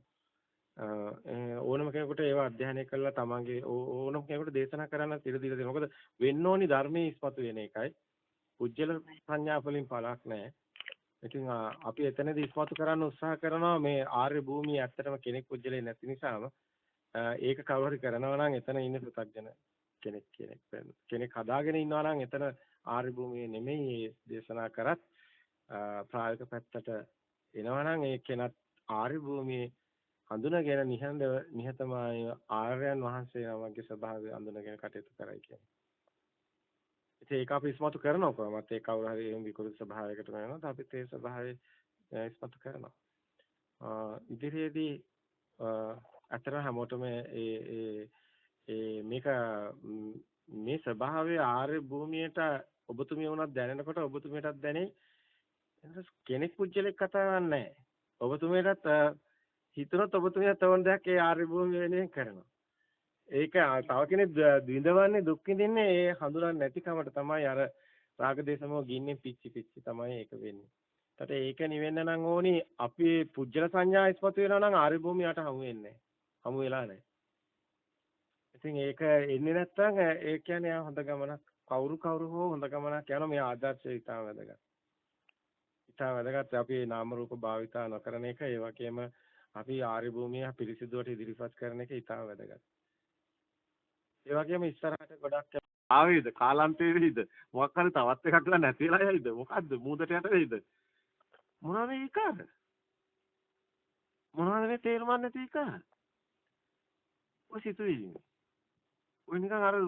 ඕනම කෙනෙකුට ඒවා අධ්‍යයනය කරලා තමන්ගේ ඕනම කෙනෙකුට දේශනා කරන්න ඉඩ දීලා තියෙනවා. මොකද වෙන්න ඕනි ධර්මයේ ඉස්මතු වෙන එකයි. පුජ්‍යල සංඥා වලින් පළක් නැහැ. ඉතින් අපි එතනදී ඉස්මතු කරන්න උත්සාහ කරනවා මේ ආර්ය භූමිය ඇත්තටම කෙනෙක් පුජ්‍යලේ නැති නිසාම ඒක කවුරු හරි කරනවා නම් එතන ඉන්නේ පෘථග්ජන කෙනෙක් හදාගෙන ඉන්නවා නම් එතන ආර්ය භූමියේ නෙමෙයි දේශනා කරත් ප්‍රායෝගික පැත්තට එනවා නම් ඒ කෙනත් ආර්ය භූමියේ හඳුනගෙන නිහතමානීව ආර්යයන් වහන්සේ නමගේ ස්වභාවය හඳුනගෙන කටයුතු කරයි කියන්නේ. ඉතින් ඒක අපි ඉස්මතු කරනවා කොහොමද? ඒ කවුරු හරි එහෙම විකෘති ස්වභාවයකට වෙනවද? අපිත් ඒ ස්වභාවය ඉස්මතු කරනවා. ඉදිරියේදී අතර හැමෝටම මේක මේ ස්වභාවය ආර්ය භූමියට ඔබතුමිය වුණත් දැනෙනකොට ඔබතුමියටත් දැනේ කෙනෙක් පුජ්‍යලෙක් කතාවක් නැහැ. ඔබතුමියටත් හිතනොත් ඔබතුමිය තවන දෙයක් ඒ ආර්ය භූමිය වෙනුවෙන් කරනවා. ඒක තව කෙනෙක් විඳවන්නේ දුක් විඳින්නේ ඒ හඳුනන්නේ නැතිකමට තමයි අර රාග දේශමෝ ගින්නේ පිච්චි තමයි ඒක වෙන්නේ. ඒකට ඒක නිවෙන්න නම් ඕනි අපි පුජ්‍යල සංඥා ඉස්පතු වෙනවා නම් ආර්ය භූමියට හමු වෙන්නේ හමු වෙලා නැහැ. ඉතින් ඒක එන්නේ නැත්නම් ඒ කියන්නේ හොඳ ගමනක් කවුරු හෝ හොඳ ගමනක් යනවා මේ ආදර්ශය ඉතාම වැදගත්. ඉතාම වැදගත් අපි නාම රූප භාවිතා නොකරන එක ඒ වගේම අපි ආර්ය භූමිය පිරිසිදුවට ඉදිරිපත් කරන එක ඉතාම වැදගත්. ඒ වගේම ඉස්සරහට ගොඩක් ආවේද කාලාන්තයේද මොකක් හරි තවත් එකක් නැතිලා යයිද මොකද්ද මූදට යට වෙයිද මොනවද ඒක මොනවද මේ තේරුම් නැති එක ඔය සිතුවිලි ඔය නිකන් අර